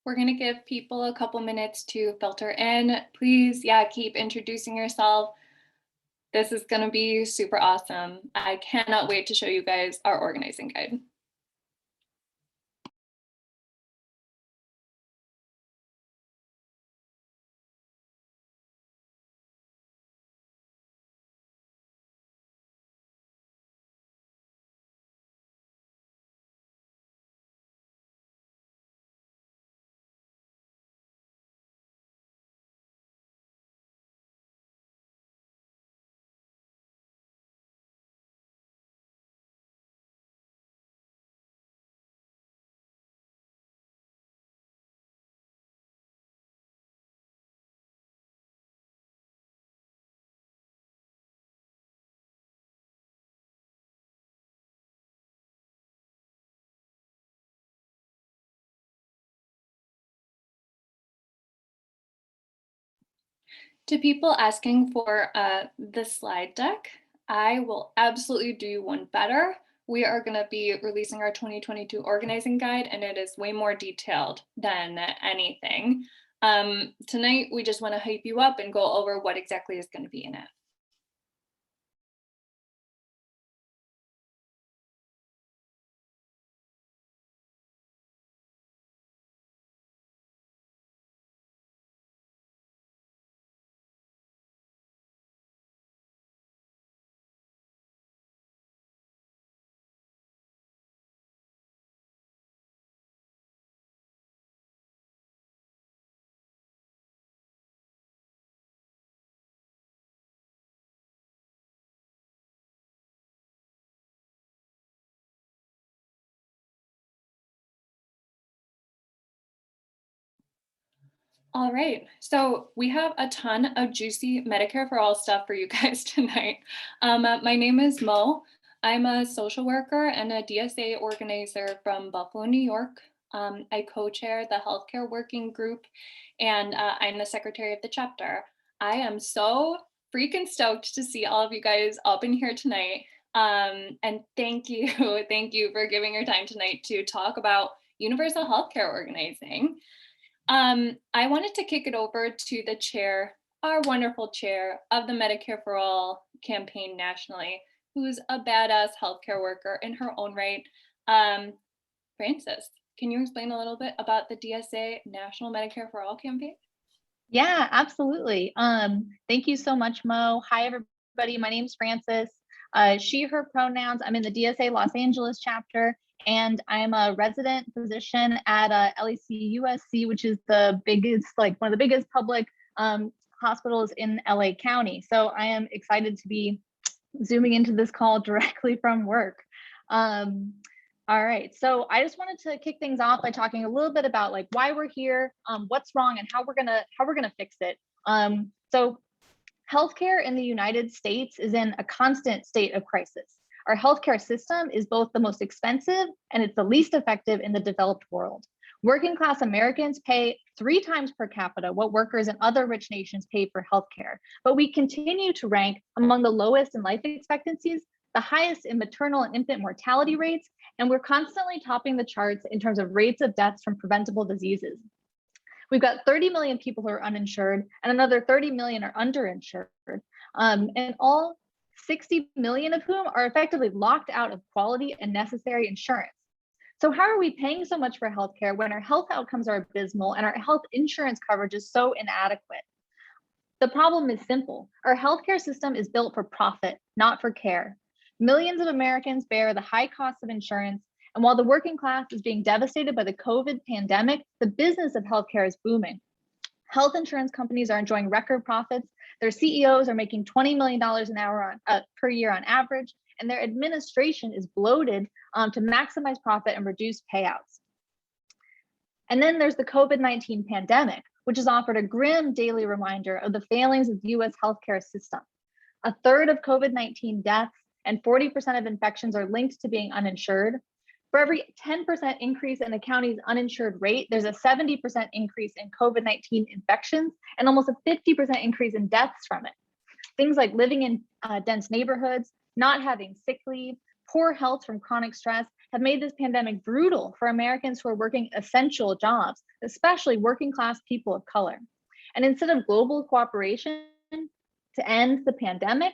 We're going to give people a couple minutes to filter in. Please, yeah, keep introducing yourself. This is going to be super awesome. I cannot wait to show you guys our organizing guide. To people asking for the slide deck, I will absolutely do one better. We are going to be releasing our 2022 organizing guide, and it is way more detailed than anything. Tonight, we just want to hype you up and go over what exactly is going to be in it. All right, so we have a ton of juicy Medicare for All stuff for you guys tonight. My name is Mo. I'm a social worker and a DSA organizer from Buffalo, New York. I co-chair the healthcare working group, and I'm the secretary of the chapter. I am so freaking stoked to see all of you guys up in here tonight. And thank you, thank you for giving your time tonight to talk about universal healthcare organizing. I wanted to kick it over to the chair, our wonderful chair of the Medicare for All campaign nationally, who's a badass healthcare worker in her own right. Frances, can you explain a little bit about the DSA National Medicare for All campaign? Yeah, absolutely. Thank you so much, Mo. Hi, everybody. My name's Frances. She, her pronouns. I'm in the DSA Los Angeles chapter, and I'm a resident physician at LAC USC, which is the biggest, like one of the biggest public hospitals in LA County. So I am excited to be zooming into this call directly from work. All right, so I just wanted to kick things off by talking a little bit about like why we're here, what's wrong, and how we're gonna fix it. So healthcare in the United States is in a constant state of crisis. Our healthcare system is both the most expensive and it's the least effective in the developed world. Working class Americans pay 3 times per capita what workers in other rich nations pay for healthcare, but we continue to rank among the lowest in life expectancies, the highest in maternal and infant mortality rates, and we're constantly topping the charts in terms of rates of deaths from preventable diseases. We've got 30 million people who are uninsured and another 30 million are underinsured. And all 60 million of whom are effectively locked out of quality and necessary insurance. So how are we paying so much for healthcare when our health outcomes are abysmal and our health insurance coverage is so inadequate? The problem is simple. Our healthcare system is built for profit, not for care. Millions of Americans bear the high cost of insurance, and while the working class is being devastated by the COVID pandemic, the business of healthcare is booming. Health insurance companies are enjoying record profits. Their CEOs are making $20 million an hour per year on average, and their administration is bloated to maximize profit and reduce payouts. And then there's the COVID-19 pandemic, which has offered a grim daily reminder of the failings of the US healthcare system. A third of COVID-19 deaths and 40% of infections are linked to being uninsured. For every 10% increase in a county's uninsured rate, there's a 70% increase in COVID-19 infections and almost a 50% increase in deaths from it. Things like living in dense neighborhoods, not having sick leave, poor health from chronic stress have made this pandemic brutal for Americans who are working essential jobs, especially working class people of color. And instead of global cooperation to end the pandemic,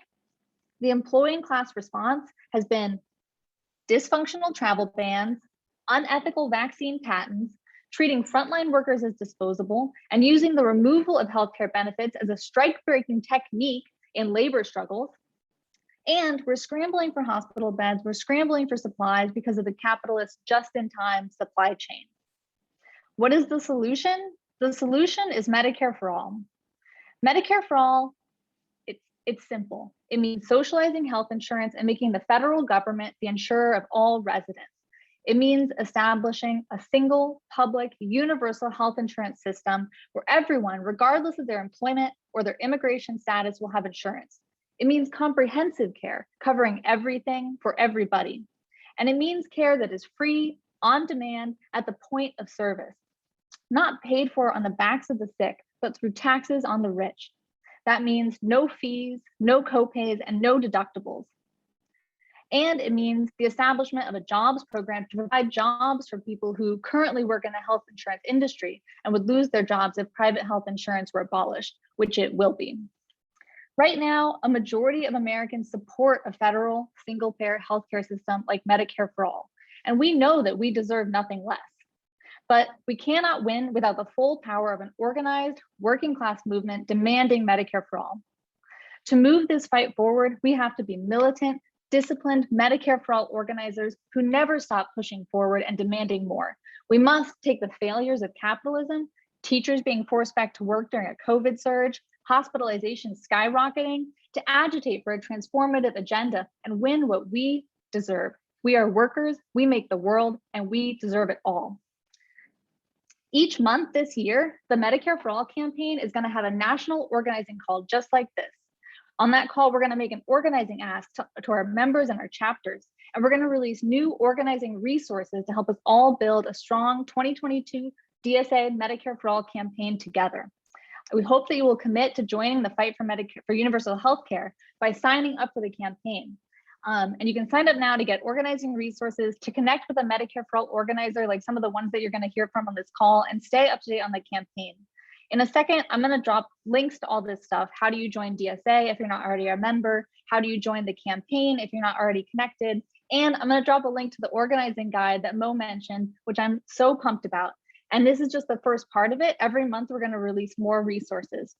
the employing class response has been dysfunctional travel bans, unethical vaccine patents, treating frontline workers as disposable, and using the removal of healthcare benefits as a strike-breaking technique in labor struggles. And we're scrambling for hospital beds, we're scrambling for supplies because of the capitalist just-in-time supply chain. What is the solution? The solution is Medicare for all. Medicare for all, it's simple. It means socializing health insurance and making the federal government the insurer of all residents. It means establishing a single, public, universal health insurance system where everyone, regardless of their employment or their immigration status, will have insurance. It means comprehensive care, covering everything for everybody. And it means care that is free, on demand, at the point of service, not paid for on the backs of the sick, but through taxes on the rich. That means no fees, no copays, and no deductibles. And it means the establishment of a jobs program to provide jobs for people who currently work in the health insurance industry and would lose their jobs if private health insurance were abolished, which it will be. Right now, a majority of Americans support a federal single-payer healthcare system like Medicare for all, and we know that we deserve nothing less. But we cannot win without the full power of an organized, working-class movement demanding Medicare for all. To move this fight forward, we have to be militant, disciplined Medicare for all organizers who never stop pushing forward and demanding more. We must take the failures of capitalism, teachers being forced back to work during a COVID surge, hospitalization skyrocketing, to agitate for a transformative agenda and win what we deserve. We are workers, we make the world, and we deserve it all. Each month this year, the Medicare for All campaign is going to have a national organizing call just like this. On that call, we're going to make an organizing ask to our members and our chapters, and we're going to release new organizing resources to help us all build a strong 2022 DSA Medicare for All campaign together. We hope that you will commit to joining the fight for Medicare for universal health care by signing up for the campaign. And you can sign up now to get organizing resources, to connect with a Medicare for All organizer, like some of the ones that you're going to hear from on this call, and stay up to date on the campaign. In a second, I'm going to drop links to all this stuff. How do you join DSA if you're not already a member? How do you join the campaign if you're not already connected? And I'm going to drop a link to the organizing guide that Mo mentioned, which I'm so pumped about. And this is just the first part of it. Every month, we're going to release more resources.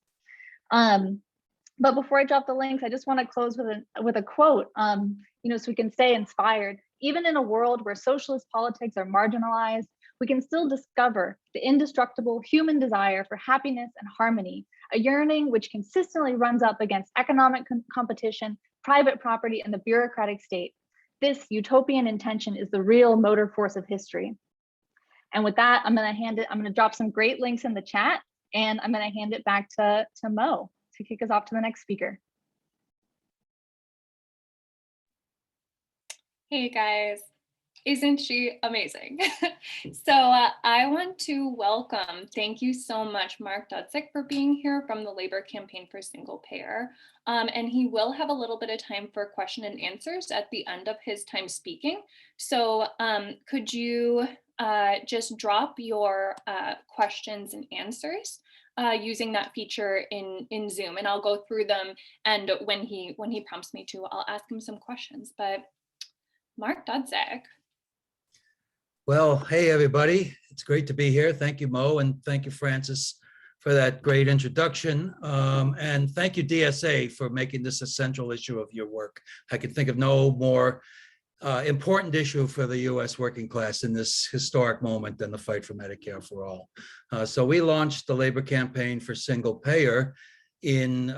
But before I drop the links, I just want to close with a quote, so we can stay inspired. Even in a world where socialist politics are marginalized, we can still discover the indestructible human desire for happiness and harmony, a yearning which consistently runs up against economic competition, private property, and the bureaucratic state. This utopian intention is the real motor force of history. And with that, I'm going to drop some great links in the chat, and I'm going to hand it back to Mo to kick us off to the next speaker. Hey guys, isn't she amazing? So I want to thank you so much, Mark Dudzik, for being here from the Labor Campaign for Single Payer. And he will have a little bit of time for question and answers at the end of his time speaking. So could you just drop your questions and answers using that feature in Zoom, and I'll go through them. And when he prompts me to, I'll ask him some questions. But Mark Dudzik. Well, hey everybody, it's great to be here. Thank you, Mo, and thank you, Francis, for that great introduction. And thank you, DSA, for making this a central issue of your work. I can think of no more important issue for the U.S. working class in this historic moment than the fight for Medicare for all. So we launched the Labor Campaign for Single Payer in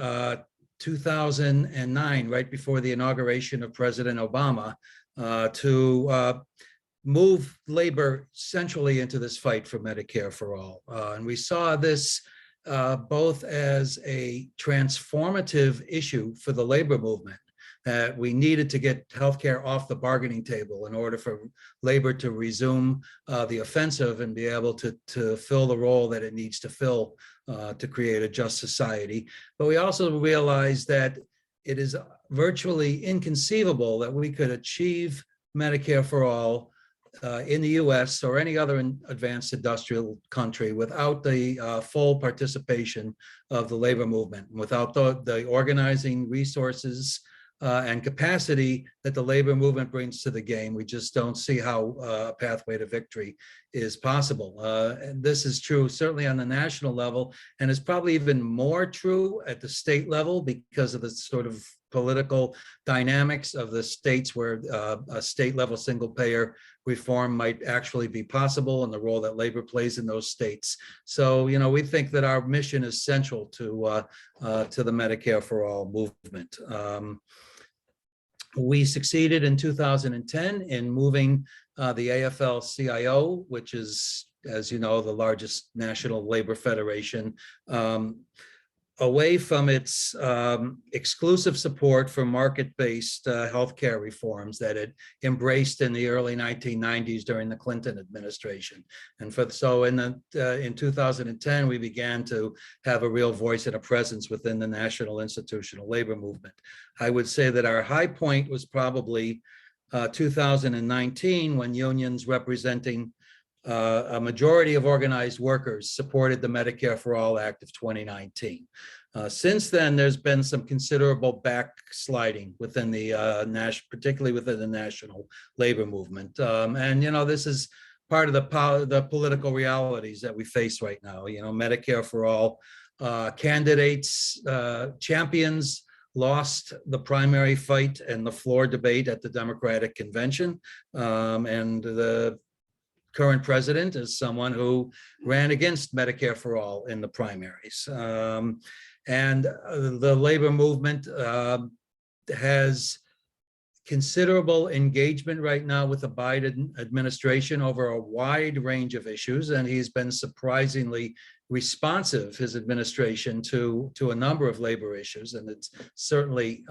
2009, right before the inauguration of President Obama, to move labor centrally into this fight for Medicare for all. And we saw this both as a transformative issue for the labor movement, that we needed to get healthcare off the bargaining table in order for labor to resume the offensive and be able to fill the role that it needs to fill to create a just society. But we also realized that it is virtually inconceivable that we could achieve Medicare for all in the US or any other advanced industrial country without the full participation of the labor movement, without the organizing resources and capacity that the labor movement brings to the game. We just don't see how a pathway to victory is possible. And this is true certainly on the national level, and is probably even more true at the state level because of the sort of political dynamics of the states where a state level single payer reform might actually be possible, and the role that labor plays in those states. So, we think that our mission is central to the Medicare for All movement. We succeeded in 2010 in moving the AFL-CIO, which is, as you know, the largest national labor federation, away from its exclusive support for market-based healthcare reforms that it embraced in the early 1990s during the Clinton administration. And so in 2010, we began to have a real voice and a presence within the national institutional labor movement. I would say that our high point was probably 2019, when unions representing a majority of organized workers supported the Medicare for All Act of 2019. Since then, there's been some considerable backsliding within the particularly within the national labor movement. And this is part of the political realities that we face right now. Medicare for All candidates, champions lost the primary fight and the floor debate at the Democratic convention, and the current president is someone who ran against Medicare for All in the primaries. And the labor movement has considerable engagement right now with the Biden administration over a wide range of issues, and he's been surprisingly responsive, his administration, to a number of labor issues, and it's certainly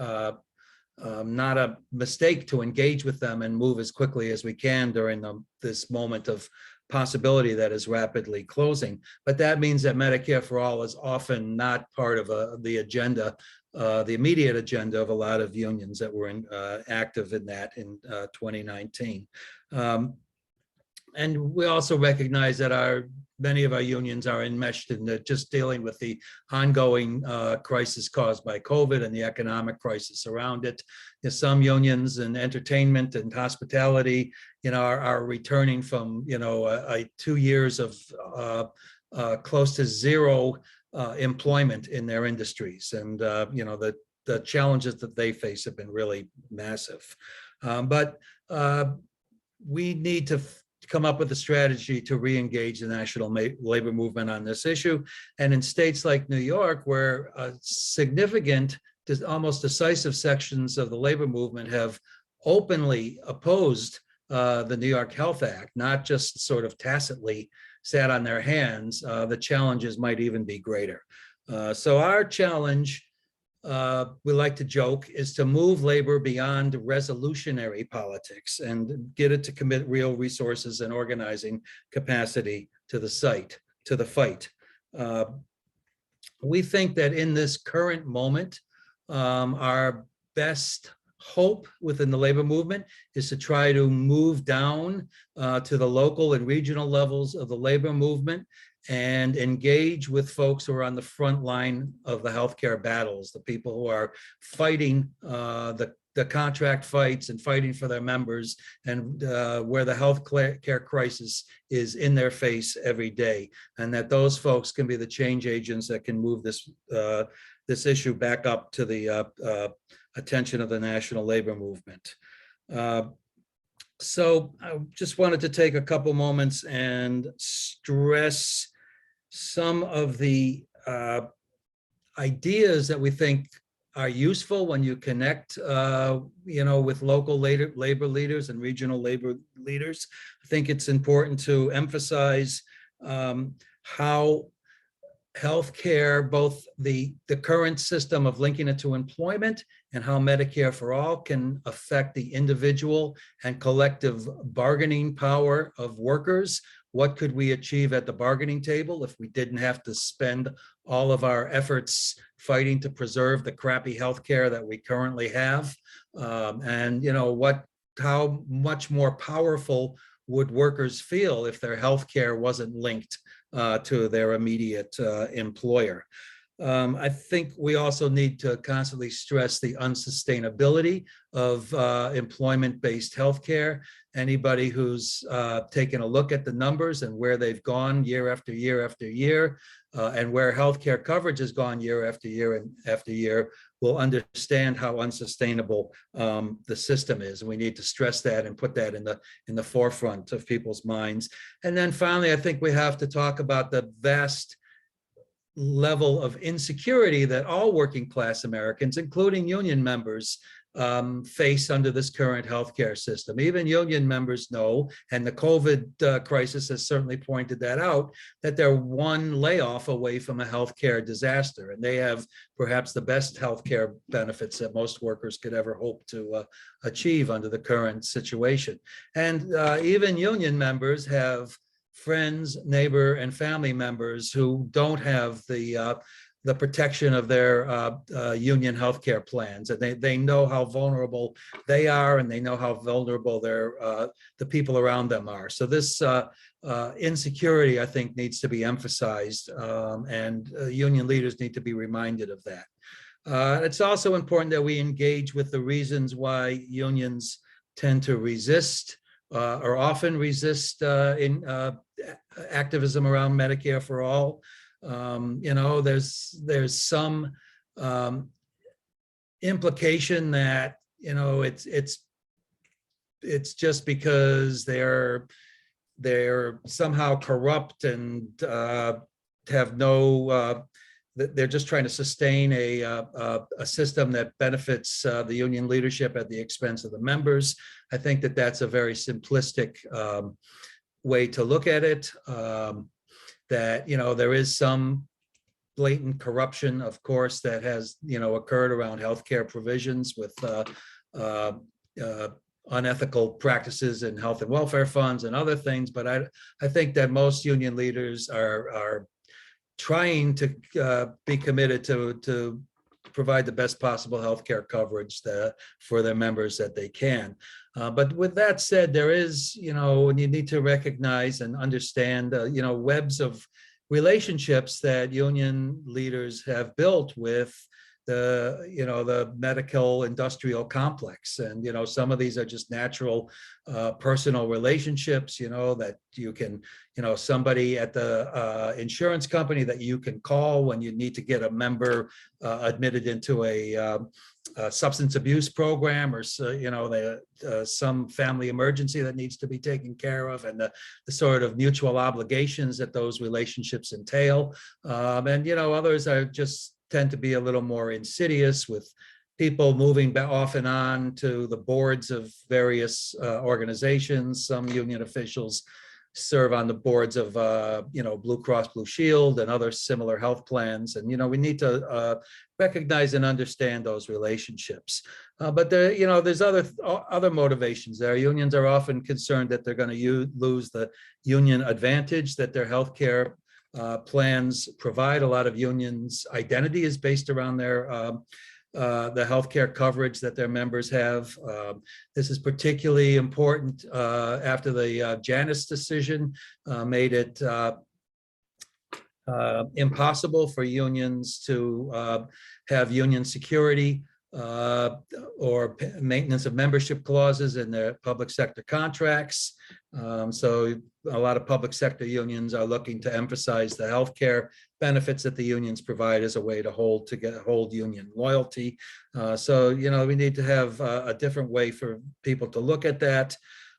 not a mistake to engage with them and move as quickly as we can during this moment of possibility that is rapidly closing. But that means that Medicare for All is often not part of the agenda, the immediate agenda of a lot of unions that were active in that in 2019. And we also recognize that many of our unions are enmeshed in just dealing with the ongoing crisis caused by COVID and the economic crisis around it. Some unions in entertainment and hospitality, are returning from 2 years of close to zero employment in their industries, and the challenges that they face have been really massive. But we need to come up with a strategy to re-engage the national labor movement on this issue. And in states like New York, where significant, almost decisive sections of the labor movement have openly opposed the New York Health Act, not just sort of tacitly sat on their hands, the challenges might even be greater. So our challenge, we like to joke, is to move labor beyond resolutionary politics and get it to commit real resources and organizing capacity to the fight. We think that in this current moment, our best hope within the labor movement is to try to move down to the local and regional levels of the labor movement and engage with folks who are on the front line of the healthcare battles, the people who are fighting the contract fights and fighting for their members, and where the health care crisis is in their face every day, and that those folks can be the change agents that can move this issue back up to the attention of the national labor movement. So I just wanted to take a couple moments and stress some of the ideas that we think are useful when you connect, with local labor leaders and regional labor leaders. I think it's important to emphasize how healthcare, both the current system of linking it to employment and how Medicare for All can affect the individual and collective bargaining power of workers. What could we achieve at the bargaining table if we didn't have to spend all of our efforts fighting to preserve the crappy healthcare that we currently have? And what how much more powerful would workers feel if their health care wasn't linked to their immediate employer. I think we also need to constantly stress the unsustainability of employment-based healthcare. Anybody who's taken a look at the numbers and where they've gone year after year after year, and where healthcare coverage has gone year after year and after year, will understand how unsustainable the system is. We need to stress that and put that in the forefront of people's minds. And then finally, I think we have to talk about the vast level of insecurity that all working class Americans, including union members, face under this current healthcare system. Even union members know, and the COVID crisis has certainly pointed that out, that they're one layoff away from a healthcare disaster, and they have perhaps the best healthcare benefits that most workers could ever hope to achieve under the current situation. And even union members have friends, neighbor, and family members who don't have the protection of their union healthcare plans, and they know how vulnerable they are, and they know how vulnerable the people around them are. So this insecurity, I think, needs to be emphasized, and union leaders need to be reminded of that. It's also important that we engage with the reasons why unions tend to resist or often resist in activism around Medicare for all. There's some implication that it's just because they're somehow corrupt and have no. They're just trying to sustain a system that benefits the union leadership at the expense of the members. I think that that's a very simplistic way to look at it. That there is some blatant corruption, of course, that has occurred around healthcare provisions with unethical practices in health and welfare funds and other things. But I think that most union leaders are trying to be committed to provide the best possible healthcare coverage for their members that they can. But with that said, there is, you need to recognize and understand, webs of relationships that union leaders have built with the medical industrial complex. And, some of these are just natural personal relationships, that you can, somebody at the insurance company that you can call when you need to get a member admitted into a substance abuse program, or some family emergency that needs to be taken care of, and the sort of mutual obligations that those relationships entail. And others are just tend to be a little more insidious, with people moving off and on to the boards of various organizations. Some union officials serve on the boards of Blue Cross Blue Shield and other similar health plans, and we need to recognize and understand those relationships. But there's other motivations there. Unions are often concerned that they're going to lose the union advantage that their healthcare plans provide. A lot of unions' identity is based around the healthcare coverage that their members have. This is particularly important after the Janus decision made it impossible for unions to have union security or maintenance of membership clauses in their public sector contracts. So a lot of public sector unions are looking to emphasize the healthcare benefits that the unions provide as a way to hold union loyalty. So we need to have a different way for people to look at that.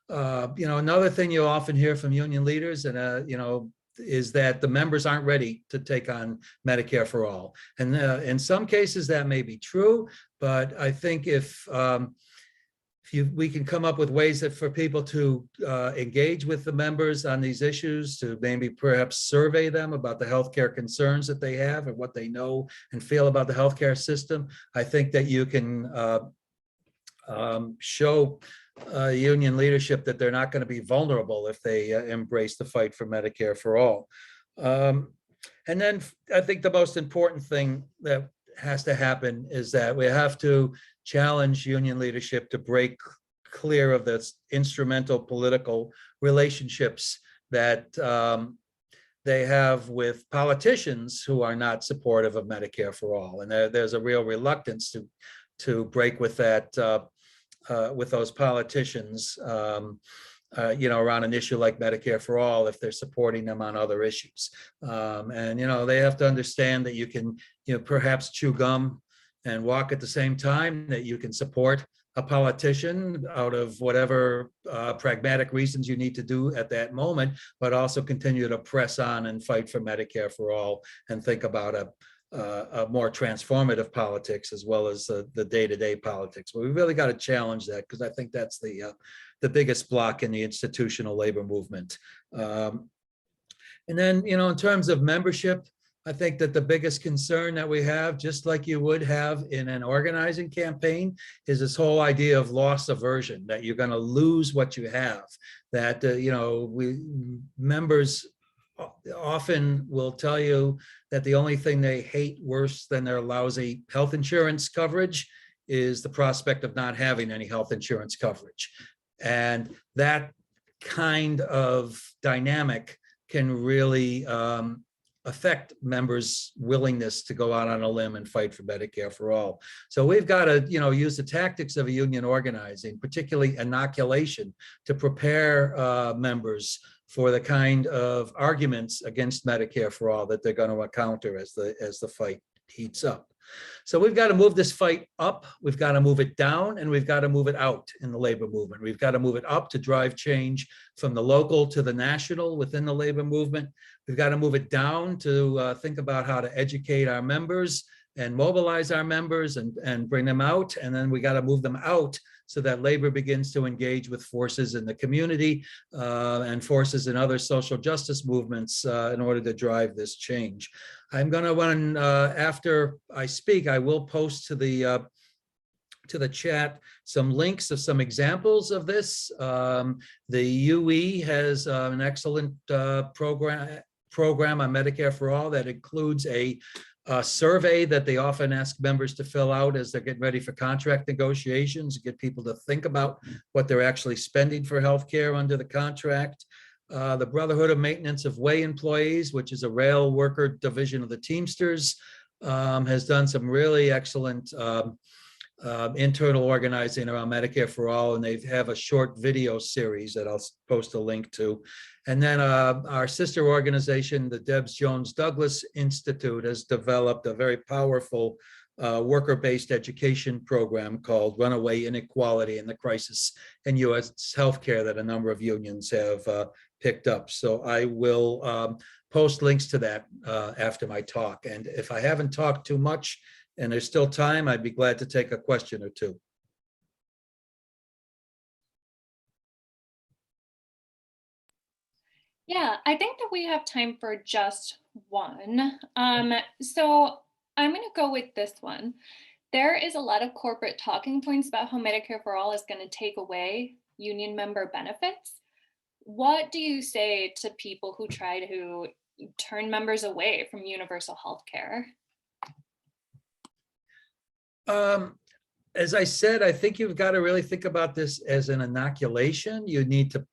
Another thing you often hear from union leaders, and is that the members aren't ready to take on Medicare for all. And in some cases that may be true, but I think if we can come up with ways that for people to engage with the members on these issues, to maybe perhaps survey them about the healthcare concerns that they have and what they know and feel about the healthcare system, I think that you can show union leadership that they're not going to be vulnerable if they embrace the fight for Medicare for all. And then I think the most important thing that has to happen is that we have to challenge union leadership to break clear of the instrumental political relationships that they have with politicians who are not supportive of Medicare for all. And there's a real reluctance to break with that, with those politicians, around an issue like Medicare for all, if they're supporting them on other issues. And, they have to understand that you can, perhaps chew gum and walk at the same time, that you can support a politician out of whatever pragmatic reasons you need to do at that moment, but also continue to press on and fight for Medicare for all and think about a more transformative politics as well as the day-to-day politics. But we really got to challenge that, because I think that's the biggest block in the institutional labor movement. And then, in terms of membership, I think that the biggest concern that we have, just like you would have in an organizing campaign, is this whole idea of loss aversion, that you're going to lose what you have. That, members often will tell you that the only thing they hate worse than their lousy health insurance coverage is the prospect of not having any health insurance coverage. And that kind of dynamic can really affect members' willingness to go out on a limb and fight for Medicare for all. So we've got to, use the tactics of a union organizing, particularly inoculation, to prepare members for the kind of arguments against Medicare for all that they're going to encounter as the fight heats up. So we've got to move this fight up, we've got to move it down, and we've got to move it out in the labor movement. We've got to move it up to drive change from the local to the national within the labor movement. We've got to move it down to think about how to educate our members and mobilize our members and bring them out. And then we got to move them out so that labor begins to engage with forces in the community and forces in other social justice movements in order to drive this change. I'm going to, when after I speak, I will post to the chat some links of some examples of this. The UE has an excellent program on Medicare for all that includes a survey that they often ask members to fill out as they're getting ready for contract negotiations, get people to think about what they're actually spending for healthcare under the contract. The Brotherhood of Maintenance of Way Employees, which is a rail worker division of the Teamsters, has done some really excellent internal organizing around Medicare for all, and they have a short video series that I'll post a link to. And then our sister organization, the Debs Jones Douglas Institute, has developed a very powerful worker-based education program called Runaway Inequality and the Crisis in U.S. Healthcare that a number of unions have picked up. So I will post links to that after my talk. And if I haven't talked too much and there's still time, I'd be glad to take a question or two. Yeah, I think that we have time for just one. So I'm going to go with this one. There is a lot of corporate talking points about how Medicare for all is going to take away union member benefits. What do you say to people who try to turn members away from universal health care? As I said, I think you've got to really think about this as an inoculation. You need to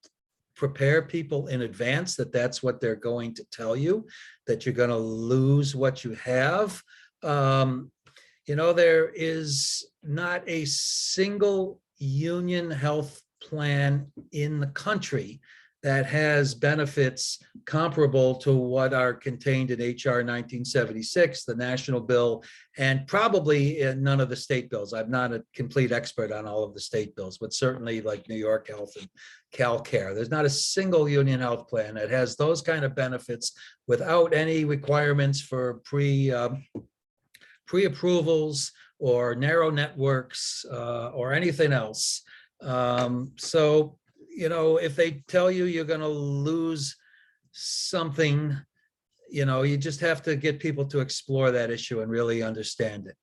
prepare people in advance that that's what they're going to tell you, that you're going to lose what you have. There is not a single union health plan in the country that has benefits comparable to what are contained in HR 1976, the national bill, and probably in none of the state bills. I'm not a complete expert on all of the state bills, but certainly like New York Health and CalCare. There's not a single union health plan that has those kind of benefits without any requirements for pre-approvals or narrow networks or anything else. So, if they tell you you're going to lose something, you just have to get people to explore that issue and really understand it.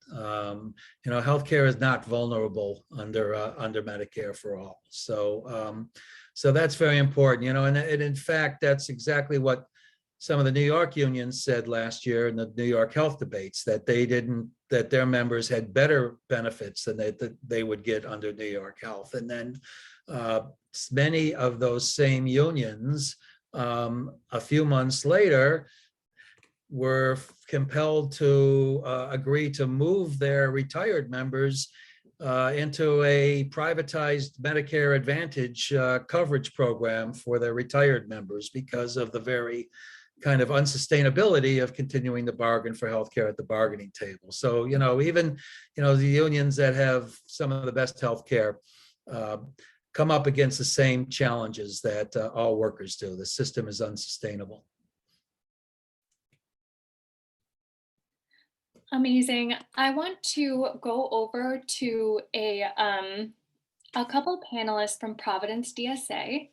Healthcare is not vulnerable under Medicare for all. So that's very important, and in fact, that's exactly what some of the New York unions said last year in the New York health debates, that they didn't that their members had better benefits than that they would get under New York Health. And then many of those same unions, a few months later, were compelled to agree to move their retired members into a privatized Medicare Advantage coverage program for their retired members because of the very kind of unsustainability of continuing to bargain for healthcare at the bargaining table. So, even, the unions that have some of the best healthcare come up against the same challenges that all workers do. The system is unsustainable. Amazing. I want to go over to a couple panelists from Providence DSA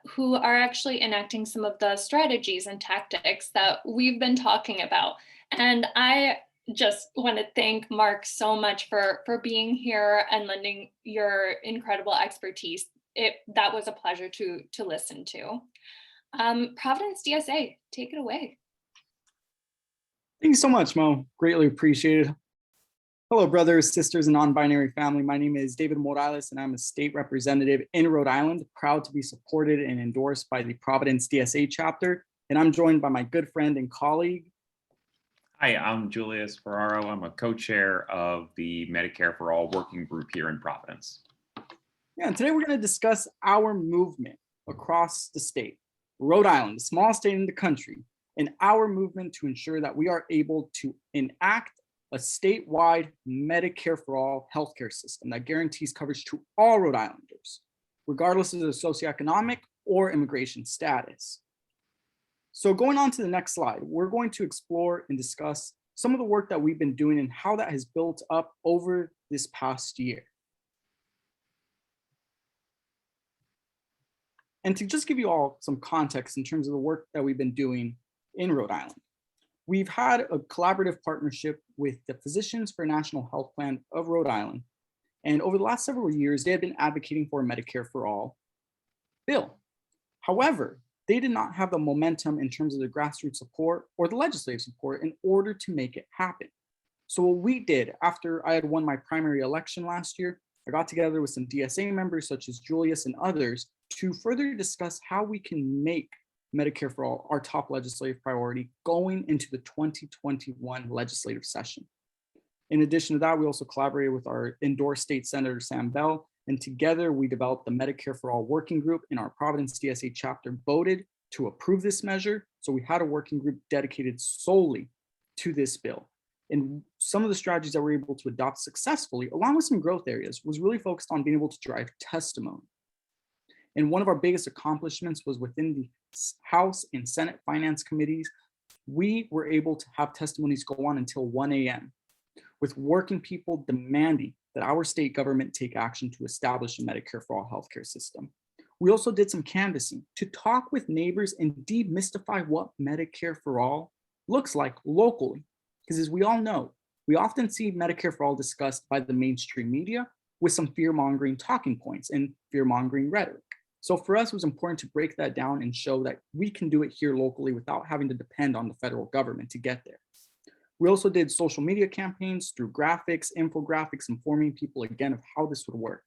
who are actually enacting some of the strategies and tactics that we've been talking about. And I just want to thank Mark so much for being here and lending your incredible expertise. That was a pleasure to listen to. Providence DSA, take it away. Thank you so much, Mo. Greatly appreciated. Hello, brothers, sisters, and non-binary family. My name is David Morales, and I'm a state representative in Rhode Island, proud to be supported and endorsed by the Providence DSA chapter. And I'm joined by my good friend and colleague. Hi, I'm Julius Ferraro. I'm a co-chair of the Medicare for All working group here in Providence. Yeah, and today we're going to discuss our movement across the state, Rhode Island, the smallest state in the country, and our movement to ensure that we are able to enact a statewide Medicare for All healthcare system that guarantees coverage to all Rhode Islanders, regardless of their socioeconomic or immigration status. So going on to the next slide, we're going to explore and discuss some of the work that we've been doing and how that has built up over this past year. And to just give you all some context in terms of the work that we've been doing in Rhode Island, we've had a collaborative partnership with the Physicians for a National Health Plan of Rhode Island. And over the last several years, they have been advocating for a Medicare for All bill. However, they did not have the momentum in terms of the grassroots support or the legislative support in order to make it happen. So what we did after I had won my primary election last year, I got together with some DSA members such as Julius and others to further discuss how we can make Medicare for All our top legislative priority going into the 2021 legislative session. In addition to that, we also collaborated with our endorsed state senator, Sam Bell, and together we developed the Medicare for All working group, and our Providence DSA chapter voted to approve this measure. So we had a working group dedicated solely to this bill. And some of the strategies that we were able to adopt successfully, along with some growth areas, was really focused on being able to drive testimony. And one of our biggest accomplishments was within the House and Senate Finance Committees, we were able to have testimonies go on until 1 a.m. with working people demanding that our state government take action to establish a Medicare for All healthcare system. We also did some canvassing to talk with neighbors and demystify what Medicare for All looks like locally. Because as we all know, we often see Medicare for All discussed by the mainstream media with some fear-mongering talking points and fear-mongering rhetoric. So for us, it was important to break that down and show that we can do it here locally without having to depend on the federal government to get there. We also did social media campaigns through graphics, infographics, informing people again of how this would work.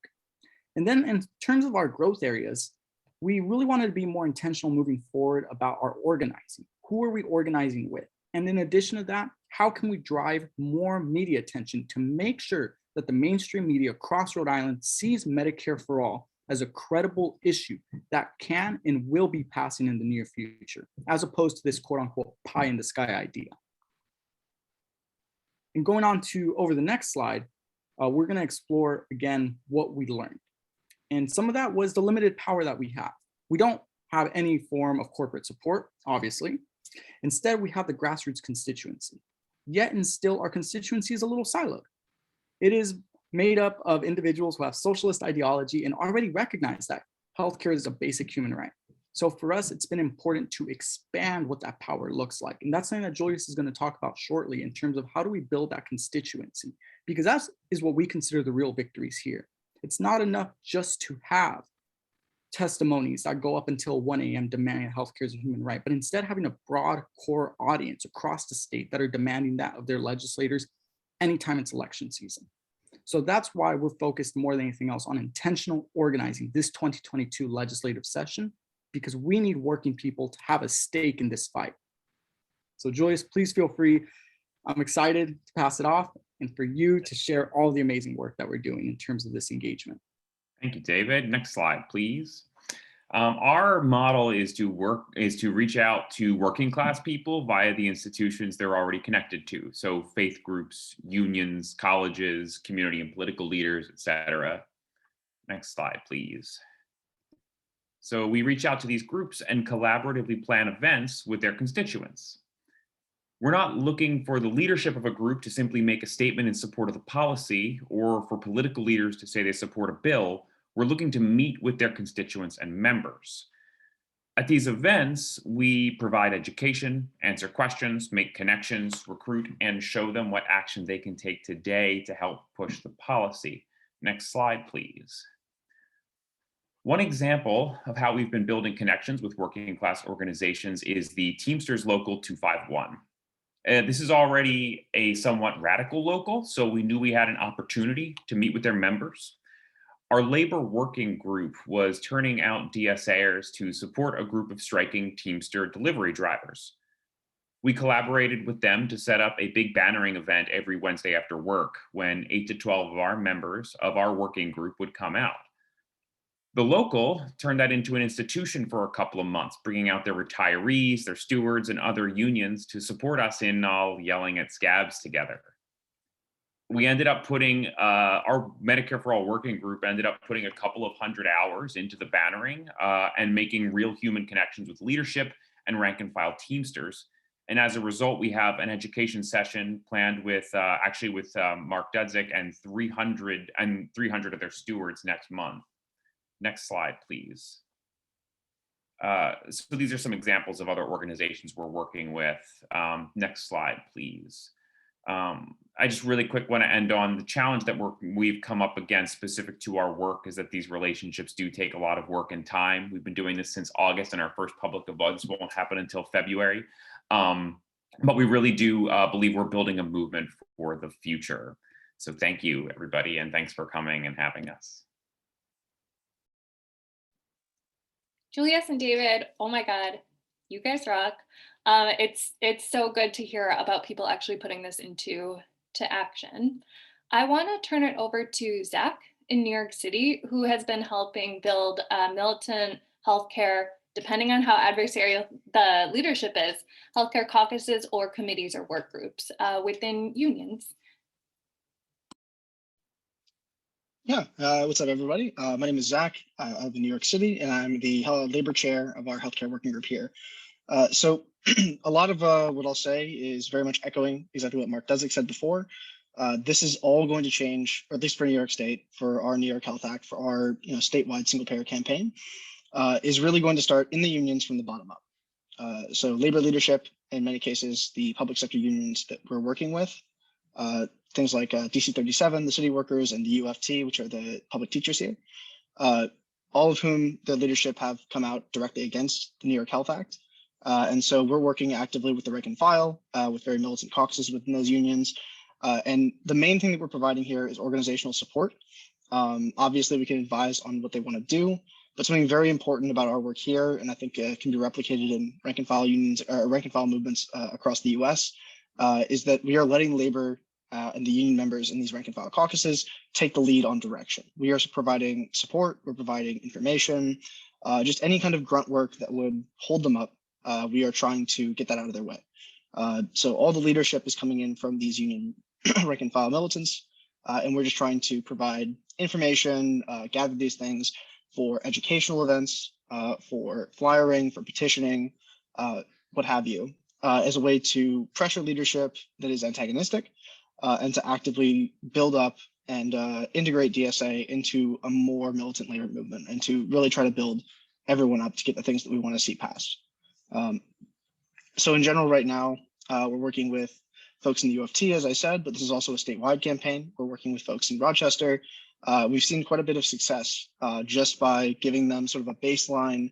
And then in terms of our growth areas, we really wanted to be more intentional moving forward about our organizing. Who are we organizing with? And in addition to that, how can we drive more media attention to make sure that the mainstream media across Rhode Island sees Medicare for All as a credible issue that can and will be passing in the near future, as opposed to this quote unquote pie in the sky idea. And going on to over the next slide, we're gonna explore again what we learned. And some of that was the limited power that we have. We don't have any form of corporate support, obviously. Instead, we have the grassroots constituency. Yet and still our constituency is a little siloed. It is made up of individuals who have socialist ideology and already recognize that healthcare is a basic human right. So for us, it's been important to expand what that power looks like. And that's something that Julius is going to talk about shortly in terms of how do we build that constituency, because that is what we consider the real victories here. It's not enough just to have testimonies that go up until 1 a.m. demanding healthcare is a human right, but instead having a broad core audience across the state that are demanding that of their legislators anytime it's election season. So that's why we're focused more than anything else on intentional organizing this 2022 legislative session, because we need working people to have a stake in this fight. So Julius, please feel free. I'm excited to pass it off and for you to share all the amazing work that we're doing in terms of this engagement. Thank you, David. Next slide, please. Our model is to reach out to working class people via the institutions they're already connected to. So faith groups, unions, colleges, community and political leaders, etc. Next slide, please. So we reach out to these groups and collaboratively plan events with their constituents. We're not looking for the leadership of a group to simply make a statement in support of the policy or for political leaders to say they support a bill. We're looking to meet with their constituents and members. At these events, we provide education, answer questions, make connections, recruit, and show them what action they can take today to help push the policy. Next slide, please. One example of how we've been building connections with working class organizations is the Teamsters Local 251. This is already a somewhat radical local, so we knew we had an opportunity to meet with their members. Our labor working group was turning out DSAers to support a group of striking Teamster delivery drivers. We collaborated with them to set up a big bannering event every Wednesday after work when 8 to 12 of our members of our working group would come out. The local turned that into an institution for a couple of months, bringing out their retirees, their stewards, and other unions to support us in all yelling at scabs together. We ended up putting, our Medicare for All working group ended up putting a couple of hundred hours into the bannering and making real human connections with leadership and rank and file Teamsters. And as a result, we have an education session planned with, actually with Mark Dudzik and 300 of their stewards next month. Next slide, please. So these are some examples of other organizations we're working with. Next slide, please. I just really quick want to end on the challenge that we've come up against specific to our work is that these relationships do take a lot of work and time. We've been doing this since August and our first public events won't happen until February. But we really do believe we're building a movement for the future. So thank you, everybody, and thanks for coming and having us. Julius and David, oh my God, you guys rock. It's so good to hear about people actually putting this into action. I want to turn it over to Zach in New York City, who has been helping build militant healthcare, depending on how adversarial the leadership is, healthcare caucuses or committees or work groups within unions. Yeah, what's up, everybody? My name is Zach. I live in New York City, and I'm the labor chair of our healthcare working group here. So a lot of what I'll say is very much echoing exactly what Mark Dudzik said before. This is all going to change, or at least for New York State, for our New York Health Act, for our statewide single payer campaign, is really going to start in the unions from the bottom up. So labor leadership, in many cases, the public sector unions that we're working with, things like DC 37, the city workers, and the UFT, which are the public teachers here, all of whom the leadership have come out directly against the New York Health Act. And so we're working actively with the rank and file, with very militant caucuses within those unions. And the main thing that we're providing here is organizational support. Obviously, we can advise on what they want to do, but something very important about our work here, and I think can be replicated in rank and file unions or rank and file movements across the US, is that we are letting labor and the union members in these rank and file caucuses take the lead on direction. We are providing support, we're providing information, just any kind of grunt work that would hold them up. We are trying to get that out of their way. So all the leadership is coming in from these union rank and file militants, and we're just trying to provide information, gather these things for educational events, for flyering, for petitioning, what have you, as a way to pressure leadership that is antagonistic, and to actively build up and integrate DSA into a more militant labor movement, and to really try to build everyone up to get the things that we want to see passed. So in general, right now, we're working with folks in the UFT, as I said, but this is also a statewide campaign. We're working with folks in Rochester. We've seen quite a bit of success just by giving them sort of a baseline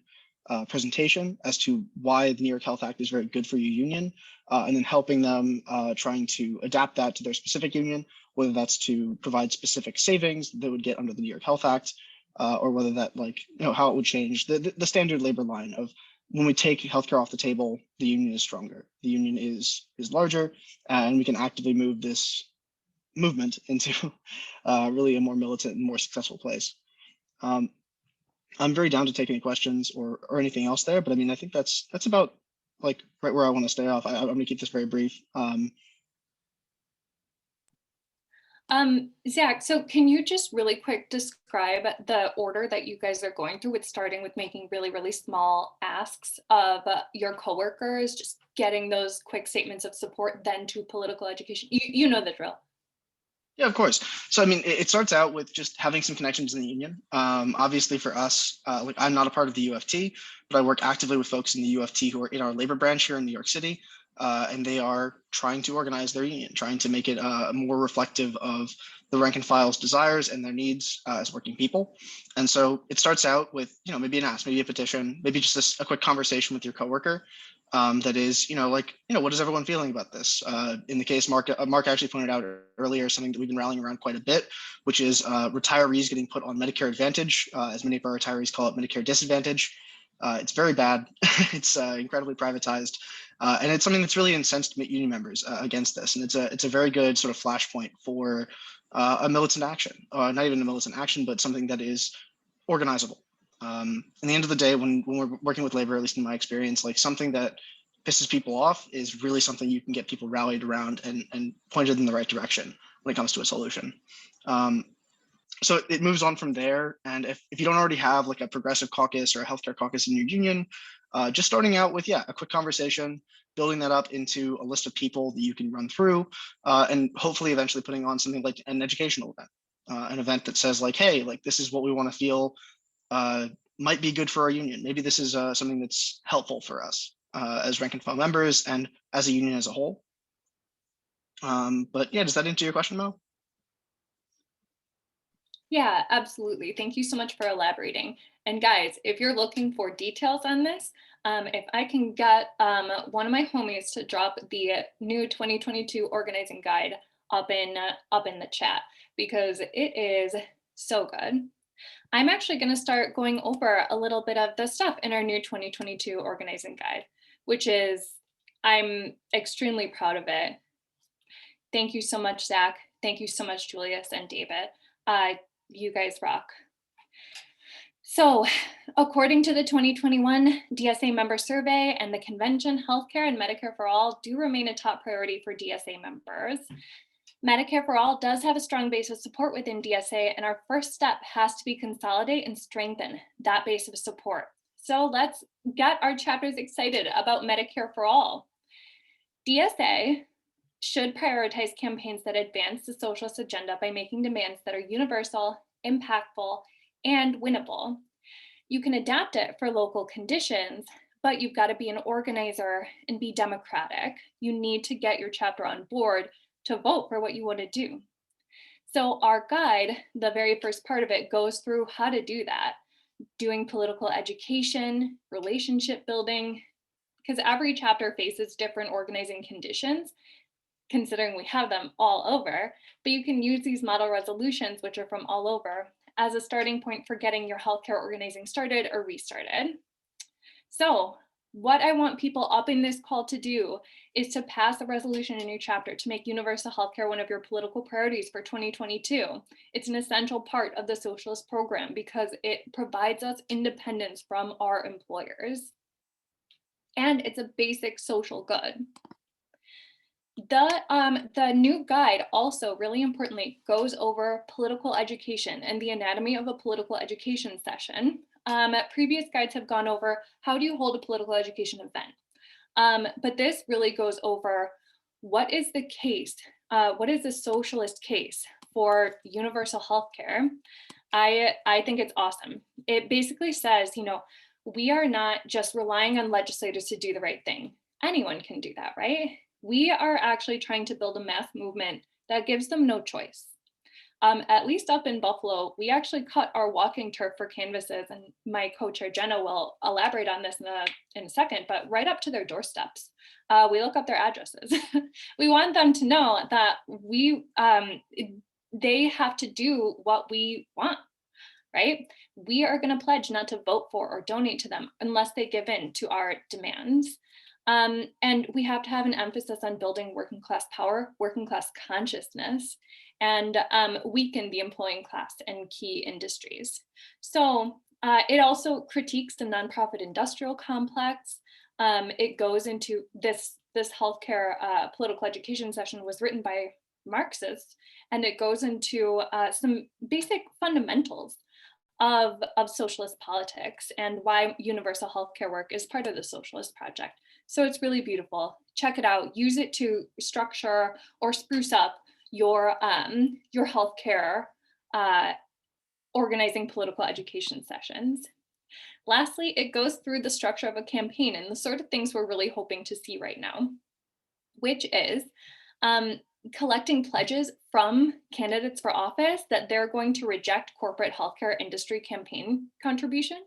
presentation as to why the New York Health Act is very good for your union, and then helping them trying to adapt that to their specific union, whether that's to provide specific savings that they would get under the New York Health Act, or whether that, like, how it would change the standard labor line of when we take healthcare off the table, the union is stronger, the union is larger, and we can actively move this movement into really a more militant and more successful place. I'm very down to take any questions or anything else there, but I mean, I think that's about like right where I want to stay off. I'm going to keep this very brief. Zach, so can you just really quick describe the order that you guys are going through with starting with making really, really small asks of your coworkers, just getting those quick statements of support, then to political education? You know the drill. Yeah, of course. So, I mean, it starts out with just having some connections in the union. Obviously for us, like I'm not a part of the UFT, but I work actively with folks in the UFT who are in our labor branch here in New York City. And they are trying to organize their union, trying to make it more reflective of the rank and file's desires and their needs as working people. And so it starts out with, maybe an ask, maybe a petition, maybe just a quick conversation with your coworker. That is, what is everyone feeling about this? In the case Mark actually pointed out earlier, something that we've been rallying around quite a bit, which is retirees getting put on Medicare Advantage, as many of our retirees call it, Medicare Disadvantage. It's very bad. It's incredibly privatized. And it's something that's really incensed union members against this. And it's a very good sort of flashpoint for a militant action, not even a militant action, but something that is organizable. In the end of the day, when we're working with labor, at least in my experience, like something that pisses people off is really something you can get people rallied around and pointed in the right direction when it comes to a solution. So it moves on from there. And if you don't already have like a progressive caucus or a healthcare caucus in your union, just starting out with, a quick conversation, building that up into a list of people that you can run through, and hopefully eventually putting on something like an educational event, an event that says like, hey, like this is what we want to feel might be good for our union. Maybe this is something that's helpful for us as rank and file members and as a union as a whole. But yeah, does that answer your question, Mo? Yeah, absolutely. Thank you so much for elaborating. And guys, if you're looking for details on this, if I can get one of my homies to drop the new 2022 organizing guide up in the chat, because it is so good. I'm actually going to start going over a little bit of the stuff in our new 2022 organizing guide, which is, I'm extremely proud of it. Thank you so much, Zach. Thank you so much, Julius and David. You guys rock. So, according to the 2021 DSA member survey and the convention, healthcare and Medicare for All do remain a top priority for DSA members. Medicare for All does have a strong base of support within DSA, and our first step has to be consolidate and strengthen that base of support. So let's get our chapters excited about Medicare for All. DSA should prioritize campaigns that advance the socialist agenda by making demands that are universal, impactful, and winnable. You can adapt it for local conditions, but you've got to be an organizer and be democratic. You need to get your chapter on board to vote for what you want to do. So our guide, the very first part of it, goes through how to do that, doing political education, relationship building, because every chapter faces different organizing conditions, considering we have them all over, but you can use these model resolutions, which are from all over, as a starting point for getting your healthcare organizing started or restarted. So what I want people up in this call to do is to pass a resolution in your chapter to make universal healthcare one of your political priorities for 2022. It's an essential part of the socialist program because it provides us independence from our employers. And it's a basic social good. The new guide also, really importantly, goes over political education and the anatomy of a political education session. Previous guides have gone over how do you hold a political education event, but this really goes over what is the case, what is the socialist case for universal healthcare. I think it's awesome. It basically says, we are not just relying on legislators to do the right thing. Anyone can do that, right? We are actually trying to build a mass movement that gives them no choice. at least up in Buffalo, we actually cut our walking turf for canvases, and my co-chair Jenna will elaborate on this in a second, but right up to their doorsteps. We look up their addresses. We want them to know that they have to do what we want, right? We are going to pledge not to vote for or donate to them unless they give in to our demands. And we have to have an emphasis on building working class power, working class consciousness, and weaken the employing class in key industries. So it also critiques the nonprofit industrial complex. It goes into this healthcare political education session was written by Marxists, and it goes into some basic fundamentals of socialist politics and why universal healthcare work is part of the socialist project. So it's really beautiful. Check it out. Use it to structure or spruce up your healthcare organizing political education sessions. Lastly, it goes through the structure of a campaign and the sort of things we're really hoping to see right now, which is collecting pledges from candidates for office that they're going to reject corporate healthcare industry campaign contributions.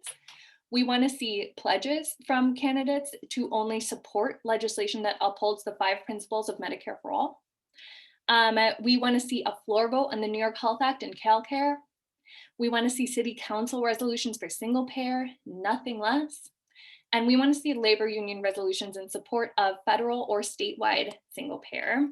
We want to see pledges from candidates to only support legislation that upholds the 5 principles of Medicare for all. We want to see a floor vote on the New York Health Act and CalCare. We want to see city council resolutions for single payer, nothing less. And we want to see labor union resolutions in support of federal or statewide single payer.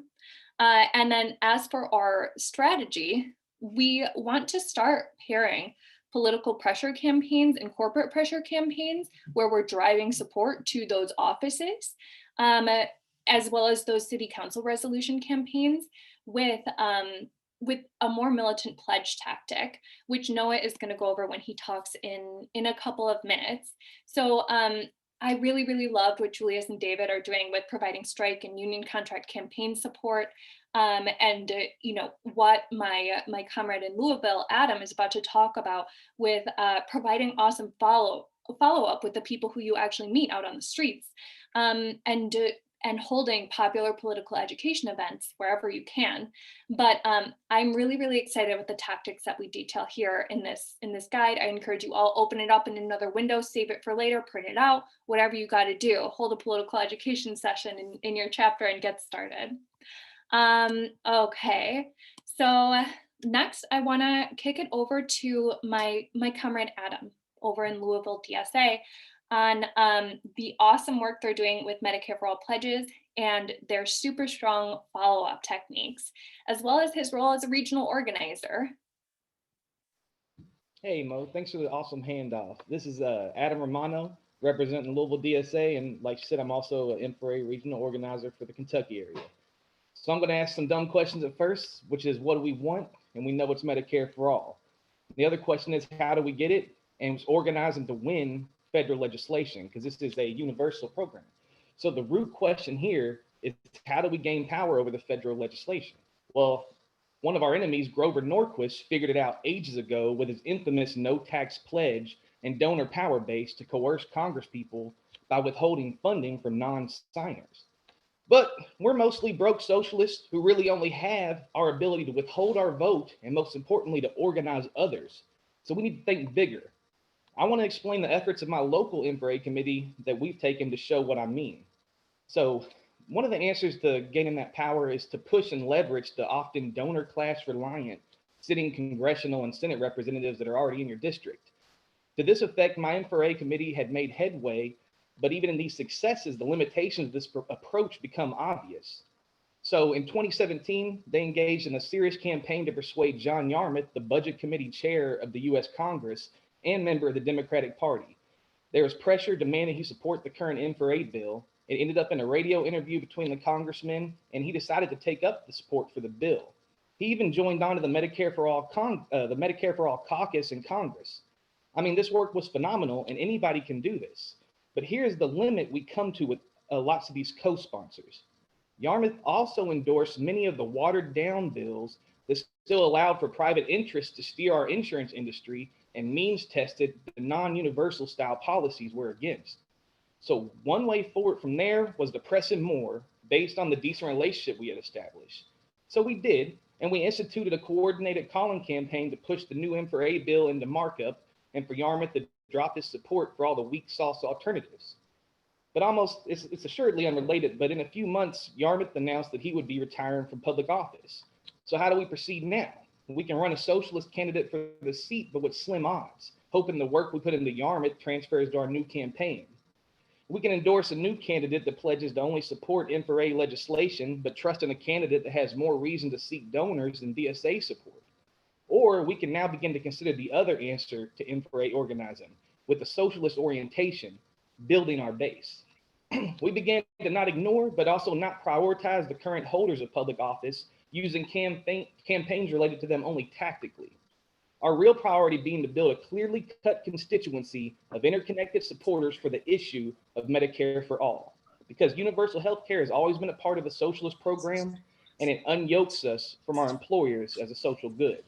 And then as for our strategy, we want to start pairing political pressure campaigns and corporate pressure campaigns where we're driving support to those offices, as well as those city council resolution campaigns with a more militant pledge tactic, which Noah is going to go over when he talks in a couple of minutes. So I really, really loved what Julius and David are doing with providing strike and union contract campaign support. And what my comrade in Louisville, Adam, is about to talk about with providing awesome follow-up with the people who you actually meet out on the streets, and holding popular political education events wherever you can. But I'm really, really excited with the tactics that we detail here in this guide. I encourage you all, open it up in another window, save it for later, print it out, whatever you got to do. Hold a political education session in your chapter and get started. Okay, so next I want to kick it over to my comrade Adam over in Louisville DSA on the awesome work they're doing with Medicare for All pledges and their super strong follow-up techniques, as well as his role as a regional organizer. Hey Mo, thanks for the awesome handoff. This is Adam Romano, representing Louisville DSA, and like you said, I'm also an M4A regional organizer for the Kentucky area. So I'm going to ask some dumb questions at first, which is what do we want? And we know it's Medicare for all. The other question is how do we get it? And it's organizing to win federal legislation, because this is a universal program. So the root question here is how do we gain power over the federal legislation? Well, one of our enemies, Grover Norquist, figured it out ages ago with his infamous no tax pledge and donor power base to coerce Congresspeople by withholding funding from non-signers. But we're mostly broke socialists who really only have our ability to withhold our vote and, most importantly, to organize others. So we need to think bigger. I want to explain the efforts of my local M4A committee that we've taken to show what I mean. So one of the answers to gaining that power is to push and leverage the often donor class reliant sitting congressional and Senate representatives that are already in your district. To this effect, my M4A committee had made headway, but even in these successes, the limitations of this approach become obvious. So in 2017, they engaged in a serious campaign to persuade John Yarmuth, the Budget Committee chair of the US Congress and member of the Democratic Party. There was pressure demanding he support the current M4A bill. It ended up in a radio interview between the congressmen, and he decided to take up the support for the bill. He even joined on to the Medicare for All caucus in Congress. I mean, this work was phenomenal, and anybody can do this. But here's the limit we come to with lots of these co-sponsors. Yarmuth also endorsed many of the watered down bills that still allowed for private interests to steer our insurance industry and means tested the non-universal style policies we're against. So one way forward from there was to press him more based on the decent relationship we had established. So we did, And we instituted a coordinated calling campaign to push the new M4A bill into markup and for Yarmouth to drop his support for all the weak sauce alternatives. But it's assuredly unrelated, but in a few months, Yarmouth announced that he would be retiring from public office. So how do we proceed now? We can run a socialist candidate for the seat, but with slim odds, hoping the work we put into Yarmouth transfers to our new campaign. We can endorse a new candidate that pledges to only support M4A legislation, but trust in a candidate that has more reason to seek donors than DSA support. Or we can now begin to consider the other answer to M4A organizing, with a socialist orientation, building our base. We began to not ignore, but also not prioritize the current holders of public office, using campaigns related to them only tactically. Our real priority being to build a clearly cut constituency of interconnected supporters for the issue of Medicare for all. Because universal health care has always been a part of the socialist program, and it unyokes us from our employers as a social good.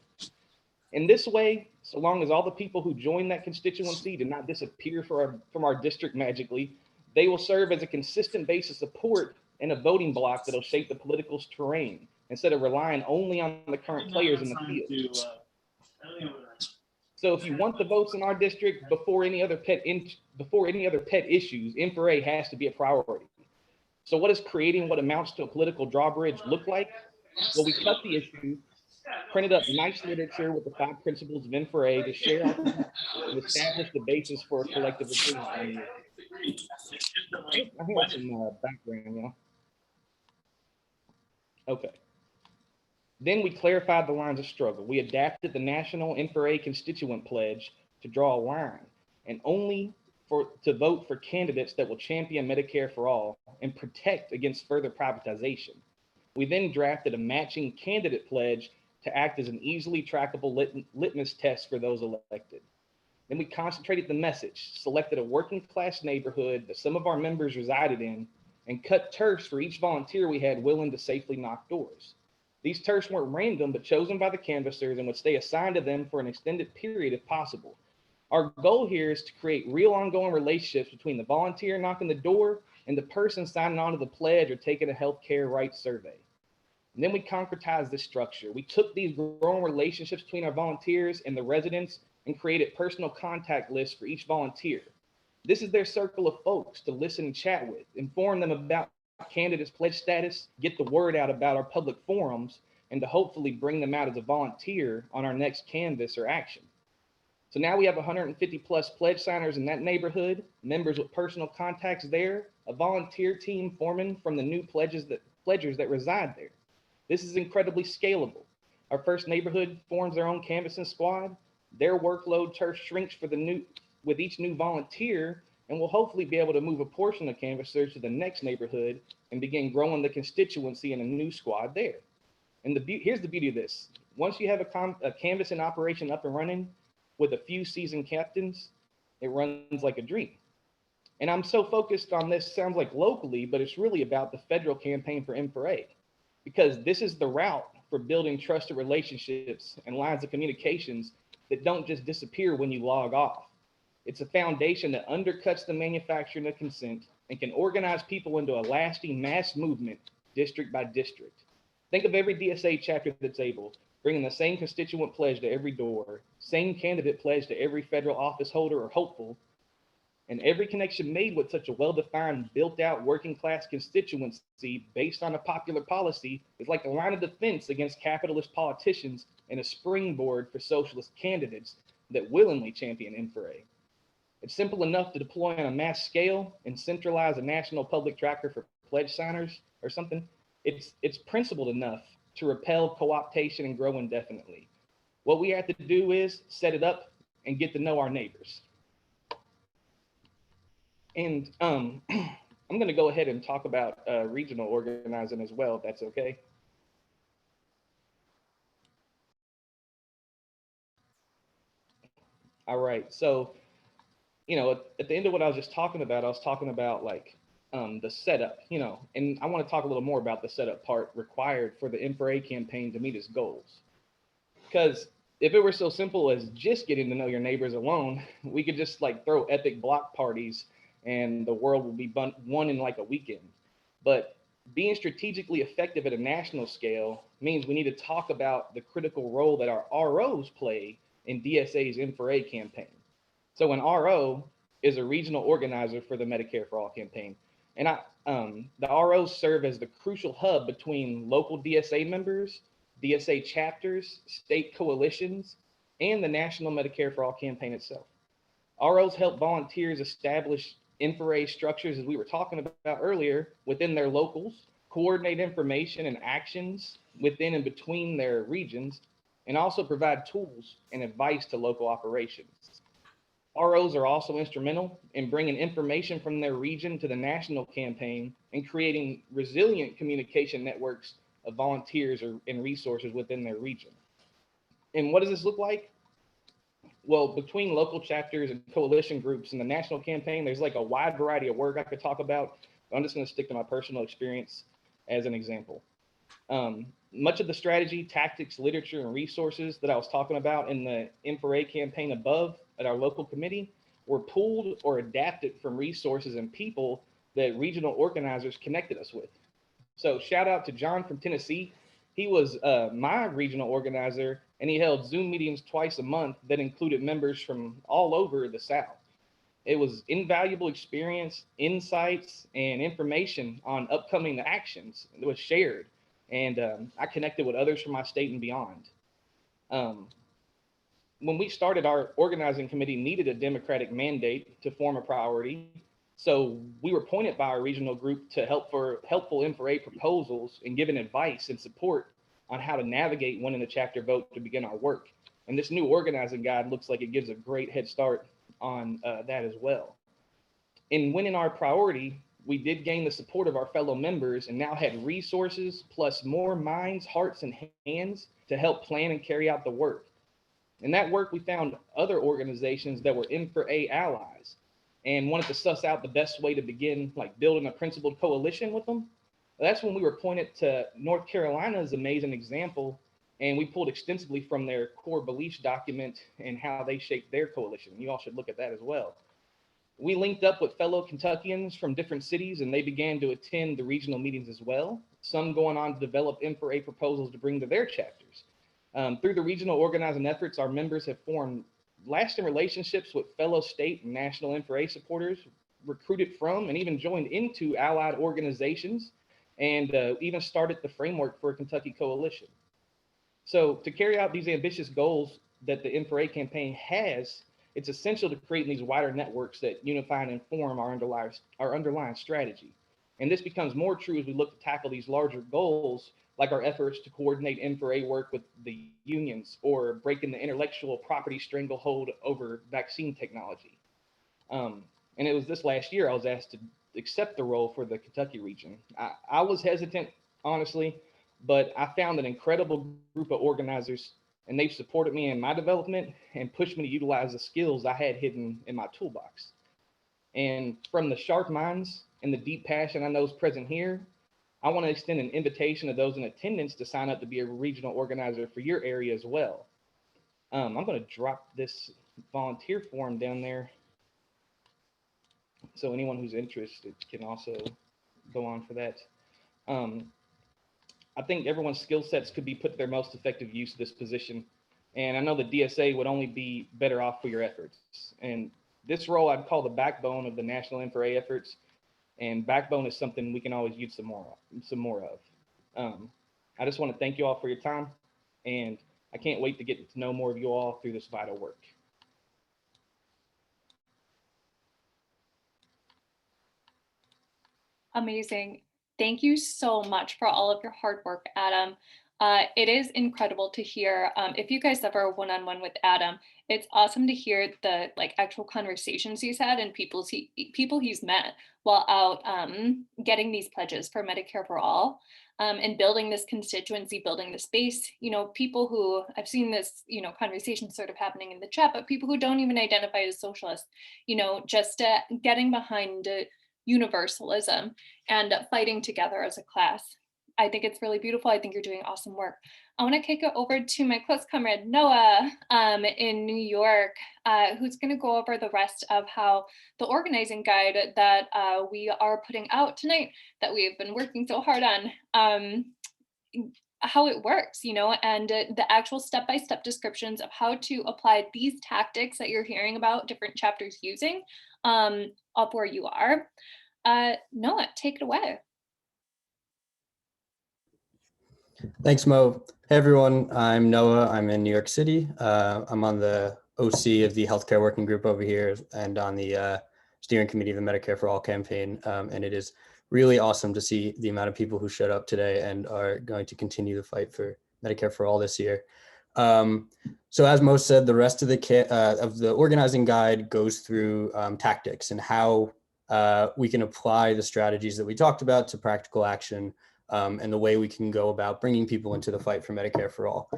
In this way, so long as all the people who join that constituency do not disappear from our district magically, they will serve as a consistent base of support and a voting bloc that'll shape the political terrain instead of relying only on the current players in the field. So if you want the votes in our district before any other pet issues, M4A has to be a priority. So what does creating what amounts to a political drawbridge look like? Well, we cut the issue, printed up nice literature with the 5 principles of M4A to share and establish the basis for a collective agreement. I hear some background, you know. Okay. Then we clarified the lines of struggle. We adapted the national M4A constituent pledge to draw a line and only to vote for candidates that will champion Medicare for all and protect against further privatization. We then drafted a matching candidate pledge to act as an easily trackable litmus test for those elected. Then we concentrated the message, selected a working class neighborhood that some of our members resided in, and cut turfs for each volunteer we had willing to safely knock doors. These turfs weren't random, but chosen by the canvassers and would stay assigned to them for an extended period if possible. Our goal here is to create real ongoing relationships between the volunteer knocking the door and the person signing on to the pledge or taking a healthcare rights survey. And then we concretized this structure. We took these growing relationships between our volunteers and the residents and created personal contact lists for each volunteer. This is their circle of folks to listen and chat with, inform them about candidates' pledge status, get the word out about our public forums, and to hopefully bring them out as a volunteer on our next canvas or action. So now we have 150 plus pledge signers in that neighborhood, members with personal contacts there, a volunteer team forming from the new pledgers that reside there. This is incredibly scalable. Our first neighborhood forms their own canvassing squad. Their workload turf shrinks with each new volunteer, and we'll hopefully be able to move a portion of canvassers to the next neighborhood and begin growing the constituency in a new squad there. And here's the beauty of this. Once you have a canvassing operation up and running with a few seasoned captains, it runs like a dream. And I'm so focused on this, sounds like locally, but it's really about the federal campaign for M4A, because this is the route for building trusted relationships and lines of communications that don't just disappear when you log off. It's a foundation that undercuts the manufacturing of consent and can organize people into a lasting mass movement, district by district. Think of every DSA chapter that's able, bringing the same constituent pledge to every door, same candidate pledge to every federal office holder or hopeful, and every connection made with such a well-defined, built-out working class constituency based on a popular policy is like a line of defense against capitalist politicians and a springboard for socialist candidates that willingly champion M4A. It's simple enough to deploy on a mass scale and centralize a national public tracker for pledge signers or something. It's principled enough to repel co-optation and grow indefinitely. What we have to do is set it up and get to know our neighbors. And I'm going to go ahead and talk about regional organizing as well, if that's okay. All right, so, you know, at the end of what I was just talking about, I was talking about like the setup, you know, and I want to talk a little more about the setup part required for the M4A campaign to meet its goals. Because if it were so simple as just getting to know your neighbors alone, we could just like throw epic block parties and the world will be won in like a weekend. But being strategically effective at a national scale means we need to talk about the critical role that our ROs play in DSA's Infra campaign. So an RO is a regional organizer for the Medicare for All campaign. And the ROs serve as the crucial hub between local DSA members, DSA chapters, state coalitions, and the National Medicare for All campaign itself. ROs help volunteers establish Infra structures, as we were talking about earlier, within their locals, coordinate information and actions within and between their regions, and also provide tools and advice to local operations. ROs are also instrumental in bringing information from their region to the national campaign and creating resilient communication networks of volunteers and resources within their region. And what does this look like? Well, between local chapters and coalition groups in the national campaign, there's like a wide variety of work I could talk about. I'm just going to stick to my personal experience as an example. Much of the strategy, tactics, literature, and resources that I was talking about in the Infra campaign above at our local committee were pulled or adapted from resources and people that regional organizers connected us with. So shout out to John from Tennessee. He was my regional organizer, and he held Zoom meetings twice a month that included members from all over the South. It was invaluable experience, insights, and information on upcoming actions that was shared. And I connected with others from my state and beyond. When we started, our organizing committee needed a democratic mandate to form a priority. So we were appointed by our regional group to help for helpful Infra proposals and giving advice and support on how to navigate winning the chapter vote to begin our work. And this new organizing guide looks like it gives a great head start on that as well. In winning our priority, we did gain the support of our fellow members and now had resources plus more minds, hearts, and hands to help plan and carry out the work. In that work, we found other organizations that were Infra allies and wanted to suss out the best way to begin like building a principled coalition with them. That's when we were pointed to North Carolina as an amazing example, and we pulled extensively from their core beliefs document and how they shaped their coalition. You all should look at that as well. We linked up with fellow Kentuckians from different cities, and they began to attend the regional meetings as well, some going on to develop Infra proposals to bring to their chapters. Through the regional organizing efforts, our members have formed lasting relationships with fellow state and national Infra supporters, recruited from and even joined into allied organizations, and even started the framework for a Kentucky coalition. So to carry out these ambitious goals that the Infra campaign has, it's essential to create these wider networks that unify and inform our underlying strategy. And this becomes more true as we look to tackle these larger goals, like our efforts to coordinate Infra work with the unions or breaking the intellectual property stranglehold over vaccine technology. And it was this last year I was asked to accept the role for the Kentucky region. I was hesitant, honestly, but I found an incredible group of organizers, and they've supported me in my development and pushed me to utilize the skills I had hidden in my toolbox. And from the sharp minds and the deep passion I know is present here, I want to extend an invitation to those in attendance to sign up to be a regional organizer for your area as well. I'm going to drop this volunteer form down there, so anyone who's interested can also go on for that. I think everyone's skill sets could be put to their most effective use of this position. And I know the DSA would only be better off for your efforts. And this role I'd call the backbone of the national Infra efforts. And backbone is something we can always use some more of. I just want to thank you all for your time. And I can't wait to get to know more of you all through this vital work. Amazing. Thank you so much for all of your hard work, Adam. It is incredible to hear, if you guys ever one-on-one with Adam, it's awesome to hear the actual conversations he's had and people he's met while out getting these pledges for Medicare for All, and building this constituency, building the space, people who I've seen this, conversation sort of happening in the chat, but people who don't even identify as socialists, just getting behind universalism and fighting together as a class. I think it's really beautiful. I think you're doing awesome work. I want to kick it over to my close comrade, Noah, in New York, who's going to go over the rest of how the organizing guide that we are putting out tonight, that we've been working so hard on, how it works, and the actual step-by-step descriptions of how to apply these tactics that you're hearing about different chapters using up where you are. Noah, take it away. Thanks, Mo. Hey, everyone. I'm Noah. I'm in New York City. I'm on the OC of the Healthcare Working Group over here and on the steering committee of the Medicare for All campaign. And it is really awesome to see the amount of people who showed up today and are going to continue the fight for Medicare for All this year. So as Mo said, the rest of the organizing guide goes through tactics and how we can apply the strategies that we talked about to practical action, and the way we can go about bringing people into the fight for Medicare for All.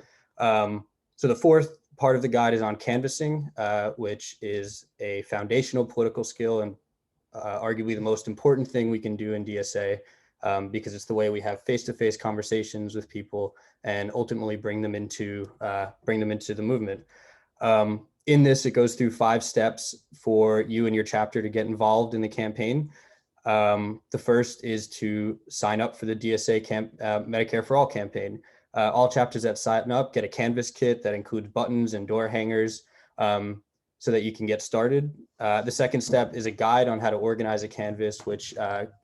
So the fourth part of the guide is on canvassing, which is a foundational political skill and arguably the most important thing we can do in DSA, because it's the way we have face-to-face conversations with people and ultimately bring them into the movement. In this, it goes through 5 steps for you and your chapter to get involved in the campaign. The first is to sign up for the DSA Medicare for All campaign. All chapters that sign up get a canvas kit that includes buttons and door hangers, so that you can get started. The second step is a guide on how to organize a canvas, which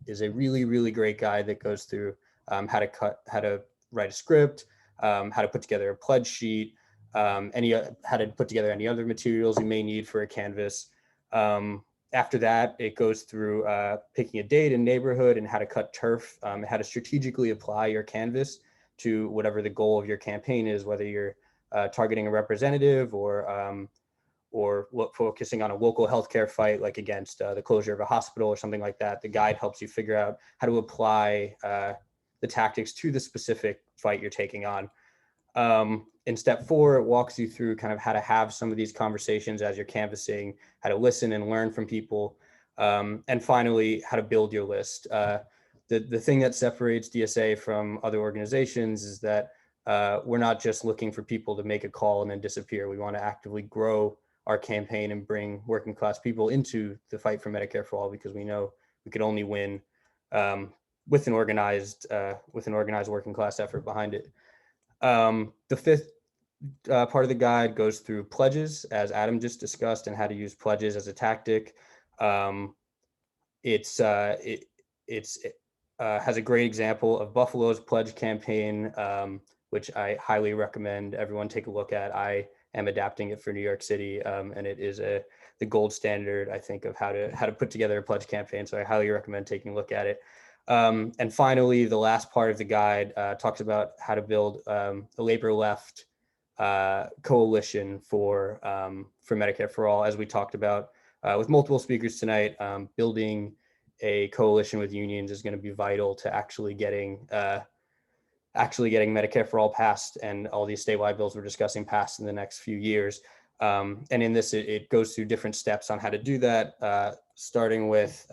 is a really, really great guide that goes through how to write a script, how to put together a pledge sheet, how to put together any other materials you may need for a canvas. After that, it goes through picking a date and neighborhood and how to cut turf, how to strategically apply your canvas to whatever the goal of your campaign is, whether you're targeting a representative or focusing on a local healthcare fight, like against the closure of a hospital or something like that. The guide helps you figure out how to apply the tactics to the specific fight you're taking on. In step 4, it walks you through kind of how to have some of these conversations as you're canvassing, how to listen and learn from people, and finally, how to build your list. The thing that separates DSA from other organizations is that we're not just looking for people to make a call and then disappear. We want to actively grow our campaign and bring working class people into the fight for Medicare for All, because we know we could only win with an organized working class effort behind it. The fifth part of the guide goes through pledges, as Adam just discussed, and how to use pledges as a tactic. It has a great example of Buffalo's pledge campaign, which I highly recommend everyone take a look at. I am adapting it for New York City, and it is the gold standard, I think, of how to put together a pledge campaign. So I highly recommend taking a look at it. And finally, the last part of the guide talks about how to build a labor left coalition for Medicare for All. As we talked about with multiple speakers tonight, building a coalition with unions is going to be vital to actually getting Medicare for All passed, and all these statewide bills we're discussing passed in the next few years. And in this, it goes through different steps on how to do that, starting with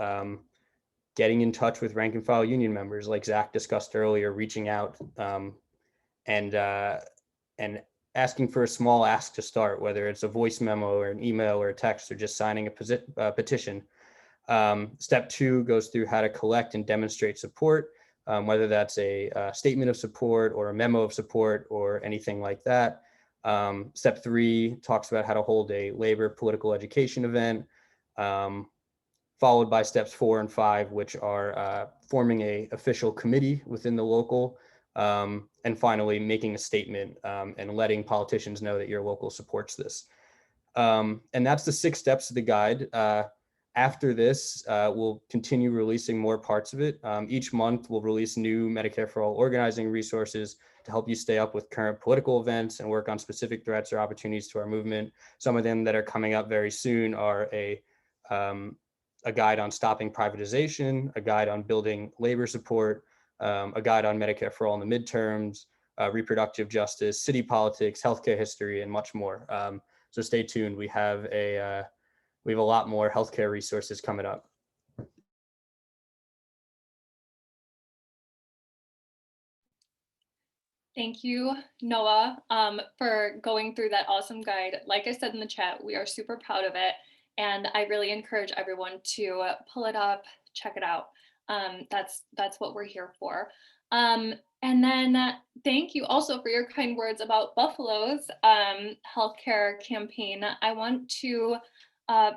getting in touch with rank and file union members, like Zach discussed earlier, reaching out and asking for a small ask to start, whether it's a voice memo or an email or a text or just signing a petition. Step 2 goes through how to collect and demonstrate support, whether that's a statement of support or a memo of support or anything like that. Step 3 talks about how to hold a labor political education event, followed by steps 4 and 5, which are forming a official committee within the local, and finally making a statement and letting politicians know that your local supports this. And that's the 6 steps of the guide. After this, we'll continue releasing more parts of it. Each month, we'll release new Medicare for All organizing resources to help you stay up with current political events and work on specific threats or opportunities to our movement. Some of them that are coming up very soon are a guide on stopping privatization, a guide on building labor support, a guide on Medicare for All in the midterms, reproductive justice, city politics, healthcare history, and much more. So stay tuned. We have a lot more healthcare resources coming up. Thank you, Noah, for going through that awesome guide. Like I said in the chat, we are super proud of it. And I really encourage everyone to pull it up, check it out. That's what we're here for. And then thank you also for your kind words about Buffalo's healthcare campaign. I want to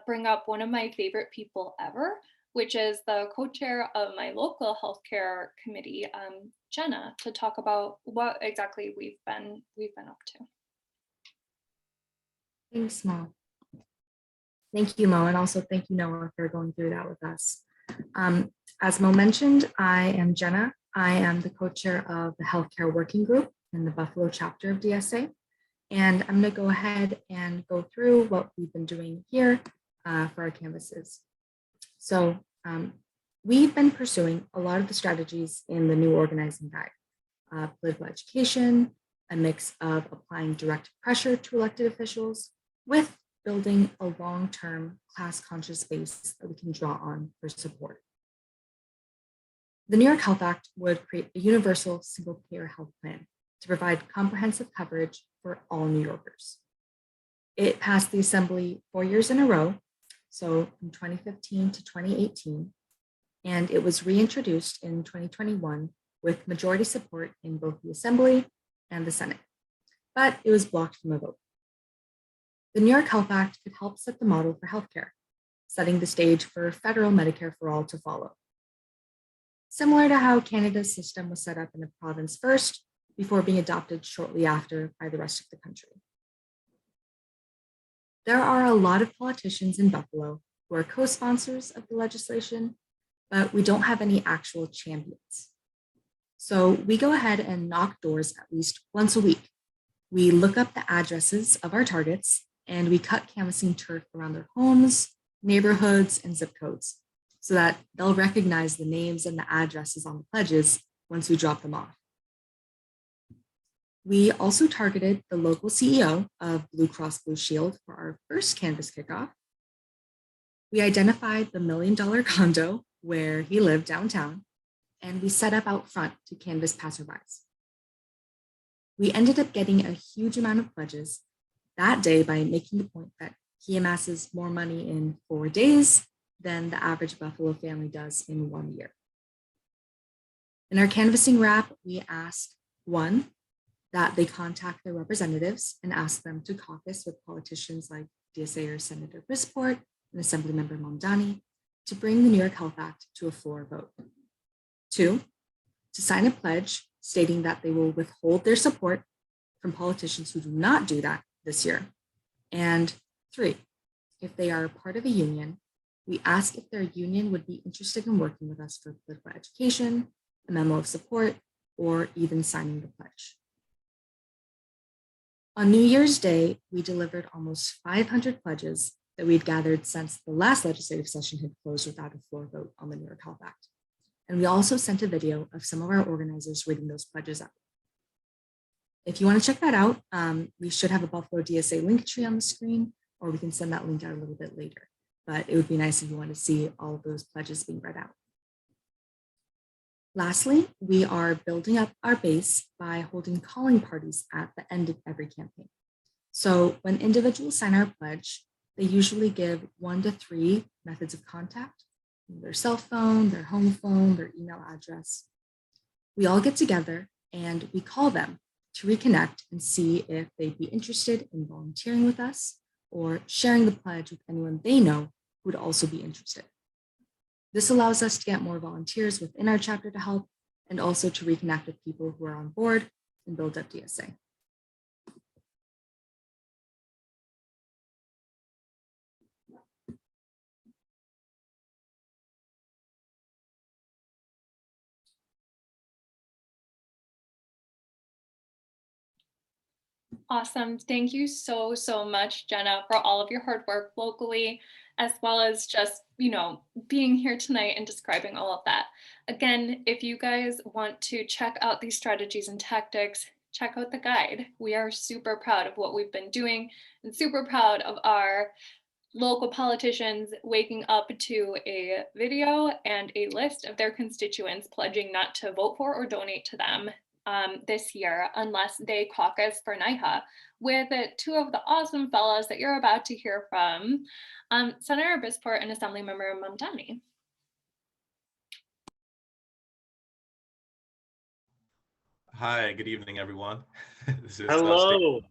bring up one of my favorite people ever, which is the co-chair of my local healthcare committee, Jenna, to talk about what exactly we've been up to. Thanks, Mo. Thank you, Mo, and also thank you, Noah, for going through that with us. As Mo mentioned, I am Jenna. I am the co-chair of the Healthcare Working Group in the Buffalo chapter of DSA. And I'm going to go ahead and go through what we've been doing here for our canvases. So we've been pursuing a lot of the strategies in the new organizing guide. Political education, a mix of applying direct pressure to elected officials with building a long-term class-conscious base that we can draw on for support. The New York Health Act would create a universal single-payer health plan to provide comprehensive coverage for all New Yorkers. It passed the Assembly 4 years in a row, so from 2015 to 2018, and it was reintroduced in 2021 with majority support in both the Assembly and the Senate, but it was blocked from a vote. The New York Health Act could help set the model for healthcare, setting the stage for federal Medicare for all to follow. Similar to how Canada's system was set up in the province first, before being adopted shortly after by the rest of the country. There are a lot of politicians in Buffalo who are co-sponsors of the legislation, but we don't have any actual champions. So we go ahead and knock doors at least once a week. We look up the addresses of our targets and we cut canvassing turf around their homes, neighborhoods, and zip codes so that they'll recognize the names and the addresses on the pledges once we drop them off. We also targeted the local CEO of Blue Cross Blue Shield for our first canvas kickoff. We identified the $1 million condo where he lived downtown, and we set up out front to canvass passerbys. We ended up getting a huge amount of pledges that day by making the point that he amasses more money in 4 days than the average Buffalo family does in 1 year. In our canvassing wrap, we asked, one, that they contact their representatives and ask them to caucus with politicians like DSA or Senator Brisport and Assemblymember Mamdani to bring the New York Health Act to a floor vote. Two, to sign a pledge stating that they will withhold their support from politicians who do not do that this year. And three, if they are part of a union, we ask if their union would be interested in working with us for political education, a memo of support, or even signing the pledge. On New Year's Day, we delivered almost 500 pledges that we'd gathered since the last legislative session had closed without a floor vote on the New York Health Act. And we also sent a video of some of our organizers reading those pledges out. If you want to check that out, we should have a Buffalo DSA link tree on the screen, or we can send that link out a little bit later. But it would be nice if you want to see all of those pledges being read out. Lastly, we are building up our base by holding calling parties at the end of every campaign. So when individuals sign our pledge, they usually give 1 to 3 methods of contact: their cell phone, their home phone, their email address. We all get together and we call them to reconnect and see if they'd be interested in volunteering with us or sharing the pledge with anyone they know who would also be interested. This allows us to get more volunteers within our chapter to help and also to reconnect with people who are on board and build up DSA. Awesome. Thank you so much, Jenna, for all of your hard work locally, as well as just, being here tonight and describing all of that. Again, if you guys want to check out these strategies and tactics, check out the guide. We are super proud of what we've been doing and super proud of our local politicians waking up to a video and a list of their constituents pledging not to vote for or donate to them this year unless they caucus for NYHA with 2 of the awesome fellows that you're about to hear from, Senator Brisport and Assemblymember Mamdani. Hi, good evening, everyone. This is Hello.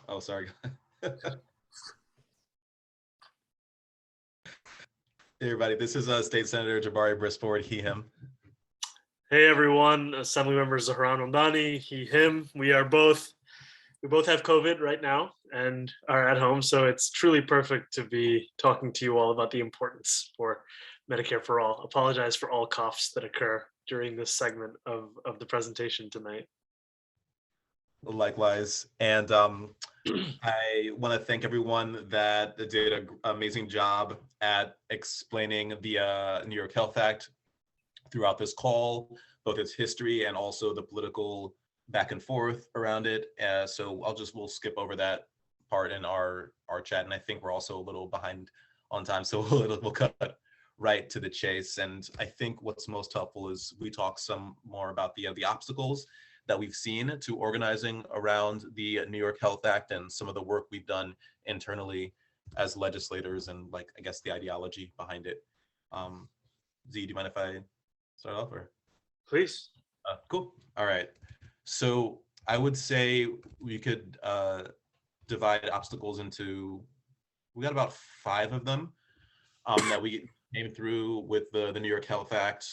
oh, sorry. Hey, everybody, this is State Senator Jabari Brisport, he, him. Hey everyone, Assembly Member Zahran Mamdani, he, him. We both have COVID right now and are at home, so it's truly perfect to be talking to you all about the importance for Medicare for All. Apologize for all coughs that occur during this segment of the presentation tonight. Likewise. And I want to thank everyone that did an amazing job at explaining the New York Health Act throughout this call, both its history and also the political back and forth around it. So we'll skip over that part in our chat. And I think we're also a little behind on time, so we'll cut right to the chase. And I think what's most helpful is we talk some more about the obstacles that we've seen to organizing around the New York Health Act and some of the work we've done internally as legislators and I guess the ideology behind it. Z, do you mind if I start off or? Please. Cool. All right. So I would say we could divide obstacles into, we got about 5 of them that we came through with the New York Health Act.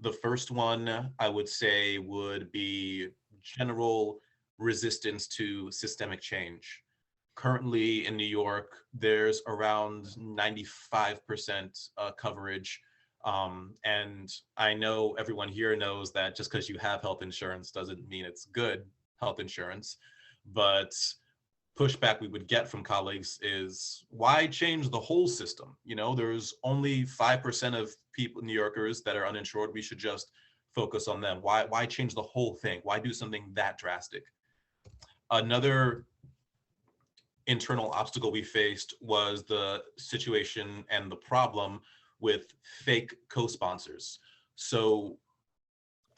The first one I would say would be general resistance to systemic change. Currently in New York, there's around 95% coverage. And I know everyone here knows that just because you have health insurance doesn't mean it's good health insurance, but pushback we would get from colleagues is, why change the whole system? You know, there's only 5% of people, New Yorkers, that are uninsured. We should just focus on them. Why change the whole thing? Why do something that drastic? Another internal obstacle we faced was the situation and the problem with fake co-sponsors. So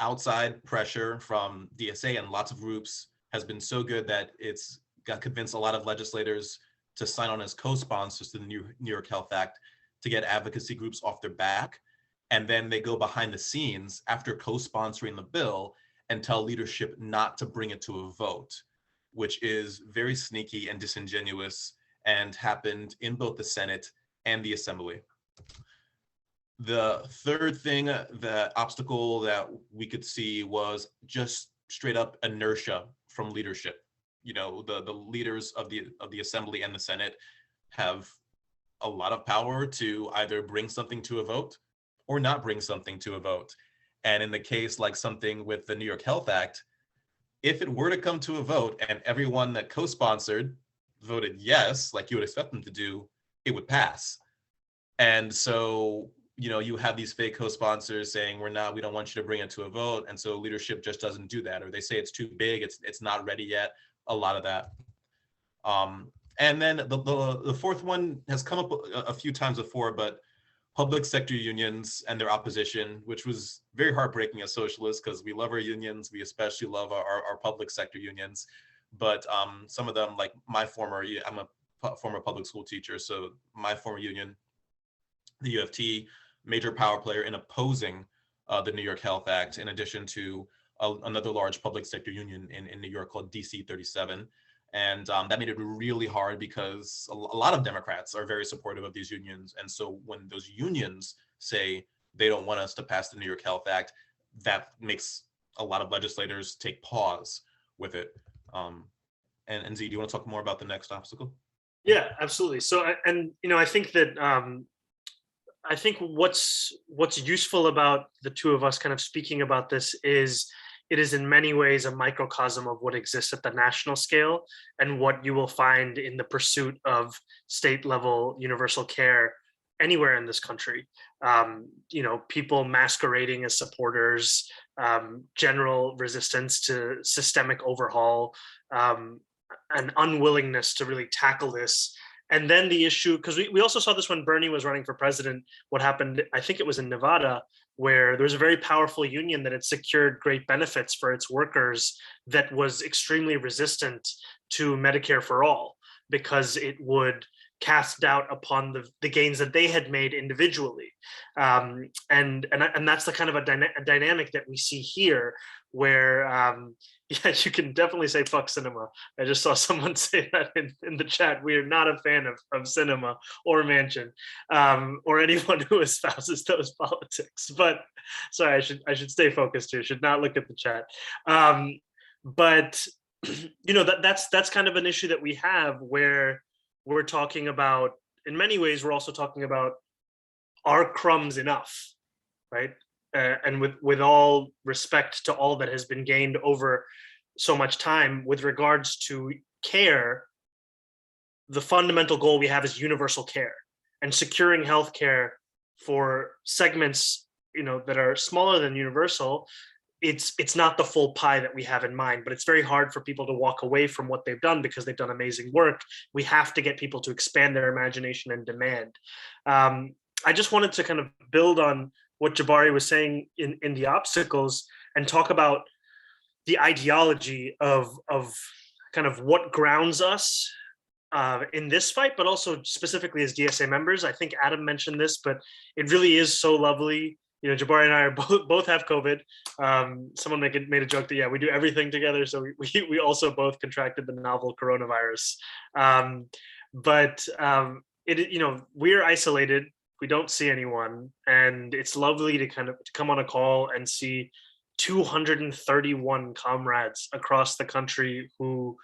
outside pressure from DSA and lots of groups has been so good that it's got convinced a lot of legislators to sign on as co-sponsors to the New York Health Act to get advocacy groups off their back. And then they go behind the scenes after co-sponsoring the bill and tell leadership not to bring it to a vote, which is very sneaky and disingenuous and happened in both the Senate and the Assembly. The third thing, the obstacle that we could see was just straight up inertia from leadership. You know, the leaders of the Assembly and the Senate have a lot of power to either bring something to a vote or not bring something to a vote. And in the case like something with the New York Health Act, if it were to come to a vote and everyone that co-sponsored voted yes, like you would expect them to do, it would pass. And so, you know, you have these fake co-sponsors saying, we don't want you to bring it to a vote. And so leadership just doesn't do that, or they say it's too big, it's not ready yet, a lot of that. And then the fourth one has come up a few times before, but public sector unions and their opposition, which was very heartbreaking as socialists because we love our unions, we especially love our public sector unions. But some of them, like I'm a former public school teacher, so my former union, the UFT, major power player in opposing the New York Health Act, in addition to another large public sector union in New York called DC 37. And that made it really hard because a lot of Democrats are very supportive of these unions. And so when those unions say they don't want us to pass the New York Health Act, that makes a lot of legislators take pause with it. And Z, do you want to talk more about the next obstacle? Yeah, absolutely. So, and you know, I think that I think what's useful about the two of us kind of speaking about this is it is in many ways a microcosm of what exists at the national scale and what you will find in the pursuit of state level universal care anywhere in this country. You know, people masquerading as supporters, general resistance to systemic overhaul, an unwillingness to really tackle this. And then the issue, because we also saw this when Bernie was running for president, what happened, I think it was in Nevada, where there was a very powerful union that had secured great benefits for its workers that was extremely resistant to Medicare for all, because it would cast doubt upon the gains that they had made individually. And that's the kind of a dynamic that we see here, where yeah, you can definitely say fuck cinema. I just saw someone say that in the chat. We are not a fan of cinema or Manchin, or anyone who espouses those politics. But sorry, I should stay focused here. Should not look at the chat. But you know, that's kind of an issue that we have, where we're talking about, in many ways, we're also talking about, are crumbs enough, right? And with all respect to all that has been gained over so much time with regards to care, the fundamental goal we have is universal care, and securing healthcare for segments, you know, that are smaller than universal. It's not the full pie that we have in mind, but it's very hard for people to walk away from what they've done because they've done amazing work. We have to get people to expand their imagination and demand. I just wanted to kind of build on what Jabari was saying in the obstacles, and talk about the ideology of kind of what grounds us in this fight, but also specifically as DSA members. I think Adam mentioned this, but it really is so lovely. You know, Jabari and I are both have COVID. Someone made a joke that, yeah, we do everything together. So we also both contracted the novel coronavirus. But you know, we're isolated. We don't see anyone, and it's lovely to kind of come on a call and see 231 comrades across the country who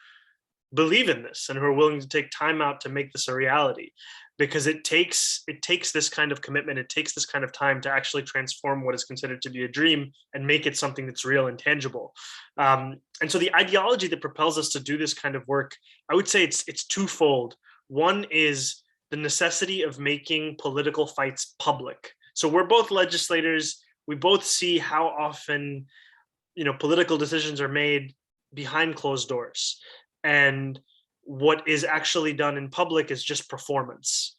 believe in this and who are willing to take time out to make this a reality, because it takes this kind of commitment, it takes this kind of time to actually transform what is considered to be a dream and make it something that's real and tangible. And so the ideology that propels us to do this kind of work, I would say it's twofold. One is the necessity of making political fights public. So we're both legislators. We both see how often, you know, political decisions are made behind closed doors, and what is actually done in public is just performance.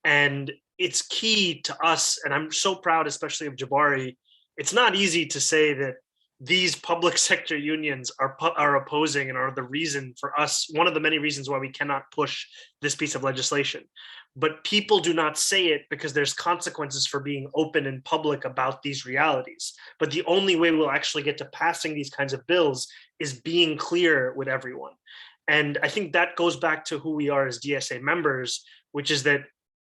And it's key to us, and I'm so proud, especially of Jabari. It's not easy to say that these public sector unions are opposing and are the reason for us, one of the many reasons why we cannot push this piece of legislation. But people do not say it because there's consequences for being open and public about these realities. But the only way we'll actually get to passing these kinds of bills is being clear with everyone. And I think that goes back to who we are as DSA members, which is that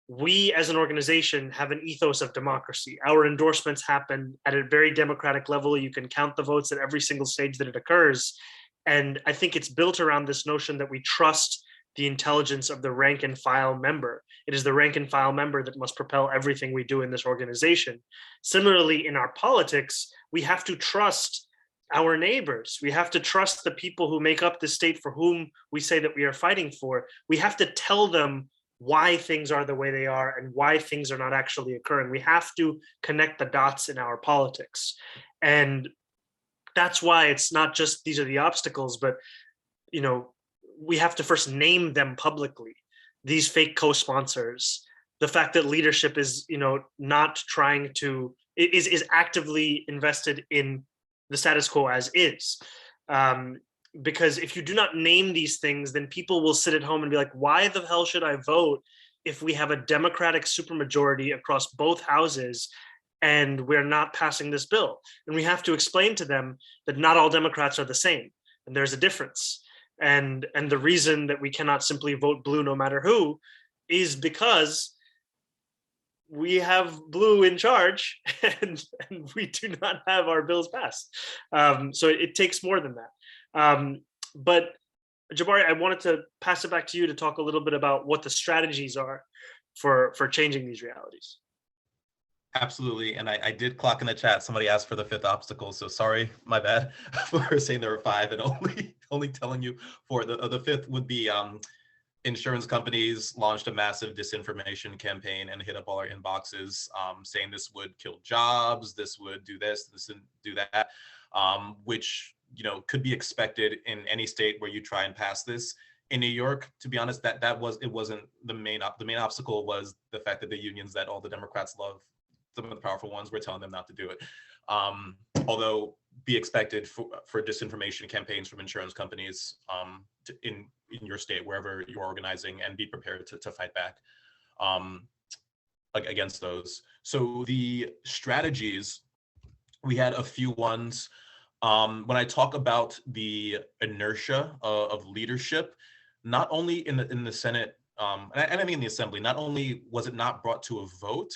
we as an organization have an ethos of democracy. Our endorsements happen at a very democratic level. You can count the votes at every single stage that it occurs. And I think it's built around this notion that we trust the intelligence of the rank and file member. It is the rank and file member that must propel everything we do in this organization. Similarly, in our politics, we have to trust our neighbors. We have to trust the people who make up the state for whom we say that we are fighting for. We have to tell them why things are the way they are and why things are not actually occurring. We have to connect the dots in our politics. And that's why it's not just these are the obstacles, but, you know, we have to first name them publicly. These fake co-sponsors, the fact that leadership is, you know, not trying to, is actively invested in the status quo as is. Because if you do not name these things, then people will sit at home and be like, why the hell should I vote if we have a Democratic supermajority across both houses and we're not passing this bill? And we have to explain to them that not all Democrats are the same, and there's a difference. And the reason that we cannot simply vote blue no matter who is because we have blue in charge and we do not have our bills passed. So it takes more than that. But Jabari, I wanted to pass it back to you to talk a little bit about what the strategies are for changing these realities. Absolutely. And I did clock in the chat. Somebody asked for the fifth obstacle. So sorry, my bad for saying there were 5 and only telling you 4. The fifth would be insurance companies launched a massive disinformation campaign and hit up all our inboxes saying this would kill jobs, this would do this and do that, which, you know, could be expected in any state where you try and pass this. In New York, to be honest, it wasn't the main obstacle. Was the fact that the unions that all the Democrats love, some of the powerful ones, were telling them not to do it. although be expected for disinformation campaigns from insurance companies in your state, wherever you're organizing, and be prepared to fight back against those. So the strategies, we had a few ones. When I talk about the inertia of leadership, not only in the Senate, and I think in the Assembly, not only was it not brought to a vote,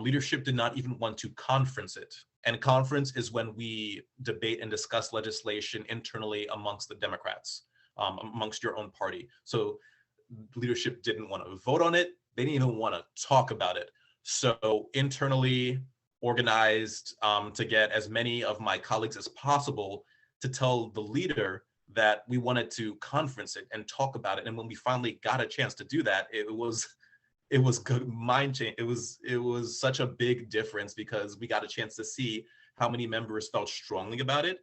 leadership did not even want to conference it. And conference is when we debate and discuss legislation internally amongst the Democrats, amongst your own party. So leadership didn't want to vote on it. They didn't even want to talk about it. So internally organized to get as many of my colleagues as possible to tell the leader that we wanted to conference it and talk about it. And when we finally got a chance to do that, it was good mind change. It was such a big difference because we got a chance to see how many members felt strongly about it.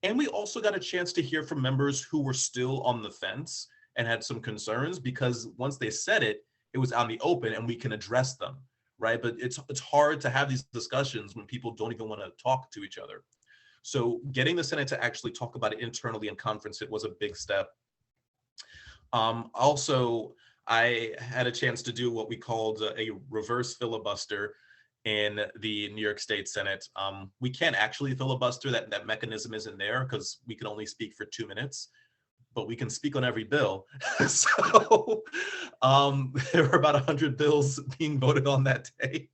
And we also got a chance to hear from members who were still on the fence and had some concerns, because once they said it, it was out in the open and we can address them, right? But it's hard to have these discussions when people don't even want to talk to each other. So getting the Senate to actually talk about it internally and conference it was a big step. Also, I had a chance to do what we called a reverse filibuster in the New York State Senate. We can't actually filibuster, that mechanism isn't there because we can only speak for 2 minutes, but we can speak on every bill. So there were about 100 bills being voted on that day.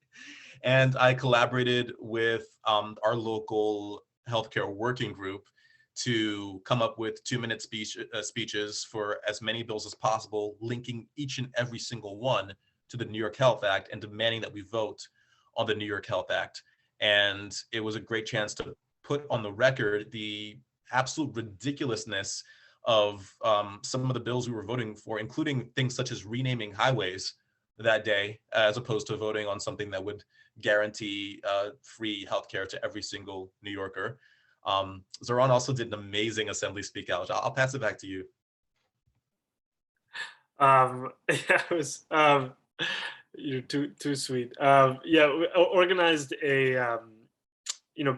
And I collaborated with our local healthcare working group to come up with 2-minute speeches for as many bills as possible, linking each and every single one to the New York Health Act and demanding that we vote on the New York Health Act. And it was a great chance to put on the record the absolute ridiculousness of some of the bills we were voting for, including things such as renaming highways that day, as opposed to voting on something that would guarantee free healthcare to every single New Yorker. Zoran also did an amazing assembly speak out. I'll pass it back to you. Yeah, it was you're too sweet. Yeah, we organized a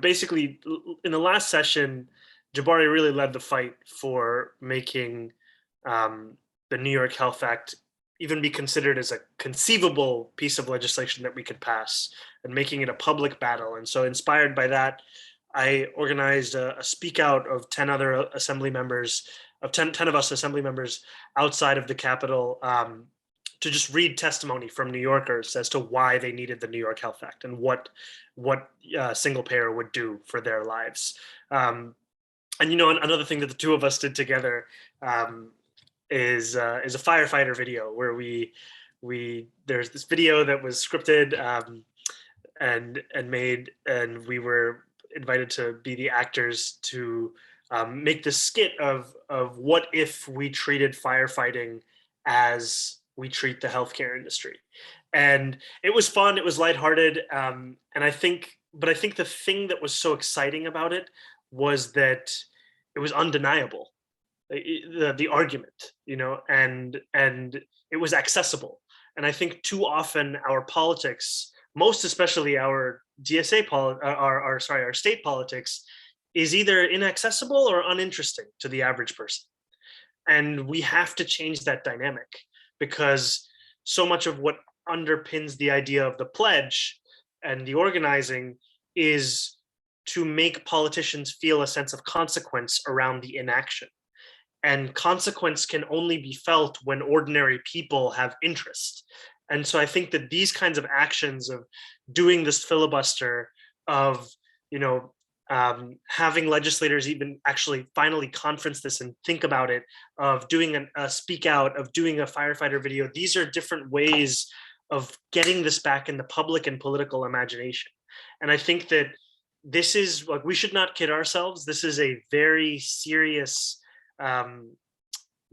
basically in the last session, Jabari really led the fight for making the New York Health Act even be considered as a conceivable piece of legislation that we could pass, and making it a public battle. And so, inspired by that, I organized a speak out of 10 other assembly members, of 10 of us assembly members outside of the Capitol, to just read testimony from New Yorkers as to why they needed the New York Health Act and what single payer would do for their lives. And another thing that the two of us did together is a firefighter video where there's this video that was scripted and made, and we were invited to be the actors to make this skit of what if we treated firefighting as we treat the healthcare industry. And it was fun, it was lighthearted, and I think the thing that was so exciting about it was that it was undeniable, the argument, and it was accessible. And I think too often our politics, most especially our DSA our state politics, is either inaccessible or uninteresting to the average person. And we have to change that dynamic, because so much of what underpins the idea of the pledge and the organizing is to make politicians feel a sense of consequence around the inaction. And consequence can only be felt when ordinary people have interest. And so I think that these kinds of actions of doing this filibuster, of having legislators even actually finally conference this and think about it, of doing a speak out, of doing a firefighter video, these are different ways of getting this back in the public and political imagination. And I think that this is, like, we should not kid ourselves. This is a very serious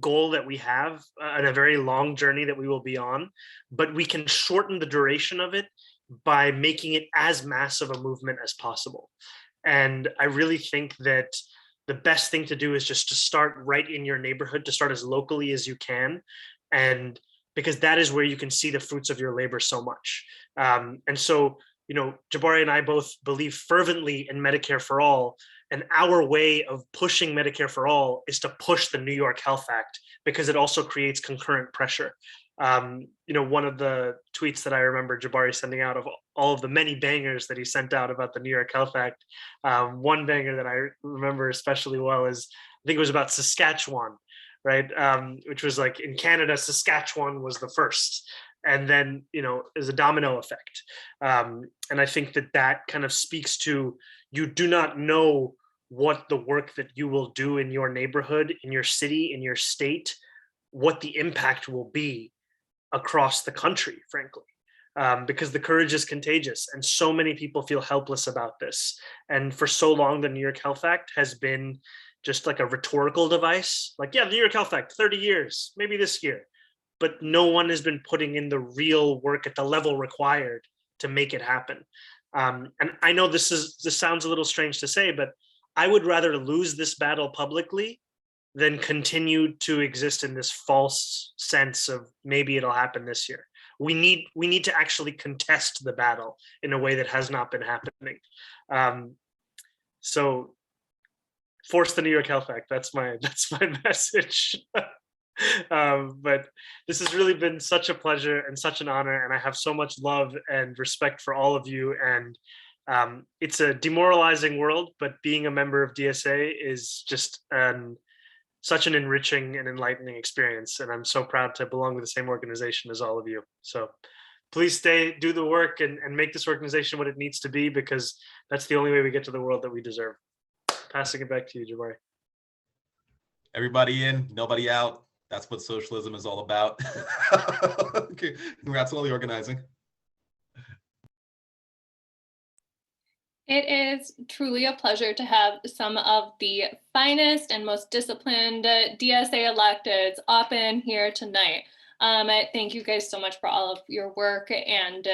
goal that we have, and a very long journey that we will be on, but we can shorten the duration of it by making it as massive a movement as possible. And I really think that the best thing to do is just to start right in your neighborhood, to start as locally as you can, and because that is where you can see the fruits of your labor so much. And so Jabari and I both believe fervently in Medicare for All, and our way of pushing Medicare for All is to push the New York Health Act because it also creates concurrent pressure. One of the tweets that I remember Jabari sending out of all of the many bangers that he sent out about the New York Health Act, one banger that I remember especially well is, I think it was about Saskatchewan, right? Which was like, in Canada, Saskatchewan was the first. And then, is a domino effect. And I think that kind of speaks to, you do not know what the work that you will do in your neighborhood, in your city, in your state, what the impact will be across the country, frankly, because the courage is contagious and so many people feel helpless about this. And for so long, the New York Health Act has been just like a rhetorical device. Like, yeah, the New York Health Act, 30 years, maybe this year. But no one has been putting in the real work at the level required to make it happen. And I know this sounds a little strange to say, but I would rather lose this battle publicly than continue to exist in this false sense of maybe it'll happen this year. We need to actually contest the battle in a way that has not been happening. So force the New York Health Act. That's my message. But this has really been such a pleasure and such an honor, and I have so much love and respect for all of you. And it's a demoralizing world, but being a member of DSA is just such an enriching and enlightening experience. And I'm so proud to belong to the same organization as all of you. So please stay, do the work, and make this organization what it needs to be, because that's the only way we get to the world that we deserve. Passing it back to you, Jabari. Everybody in, nobody out. That's what socialism is all about. Okay. Congrats on all the organizing. It is truly a pleasure to have some of the finest and most disciplined DSA electeds up in here tonight. Thank you guys so much for all of your work, and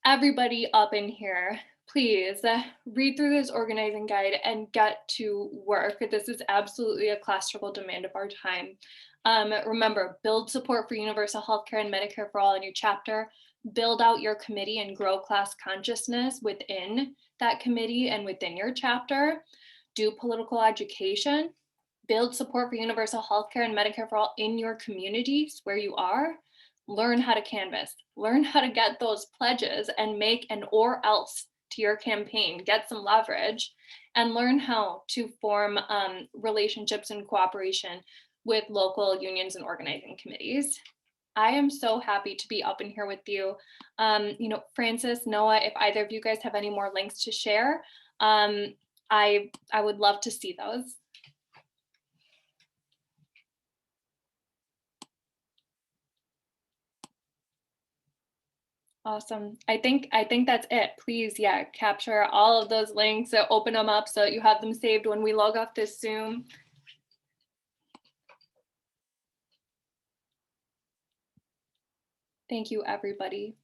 everybody up in here, please read through this organizing guide and get to work. This is absolutely a class struggle demand of our time. Remember, build support for universal healthcare and Medicare for All in your chapter. Build out your committee and grow class consciousness within that committee and within your chapter. Do political education. Build support for universal healthcare and Medicare for All in your communities where you are. Learn how to canvass. Learn how to get those pledges and make an or else to your campaign. Get some leverage, and learn how to form relationships and cooperation with local unions and organizing committees. I am so happy to be up in here with you. Francis, Noah, if either of you guys have any more links to share, I would love to see those. Awesome. I think that's it. Please, capture all of those links, open them up so that you have them saved when we log off this Zoom. Thank you, everybody.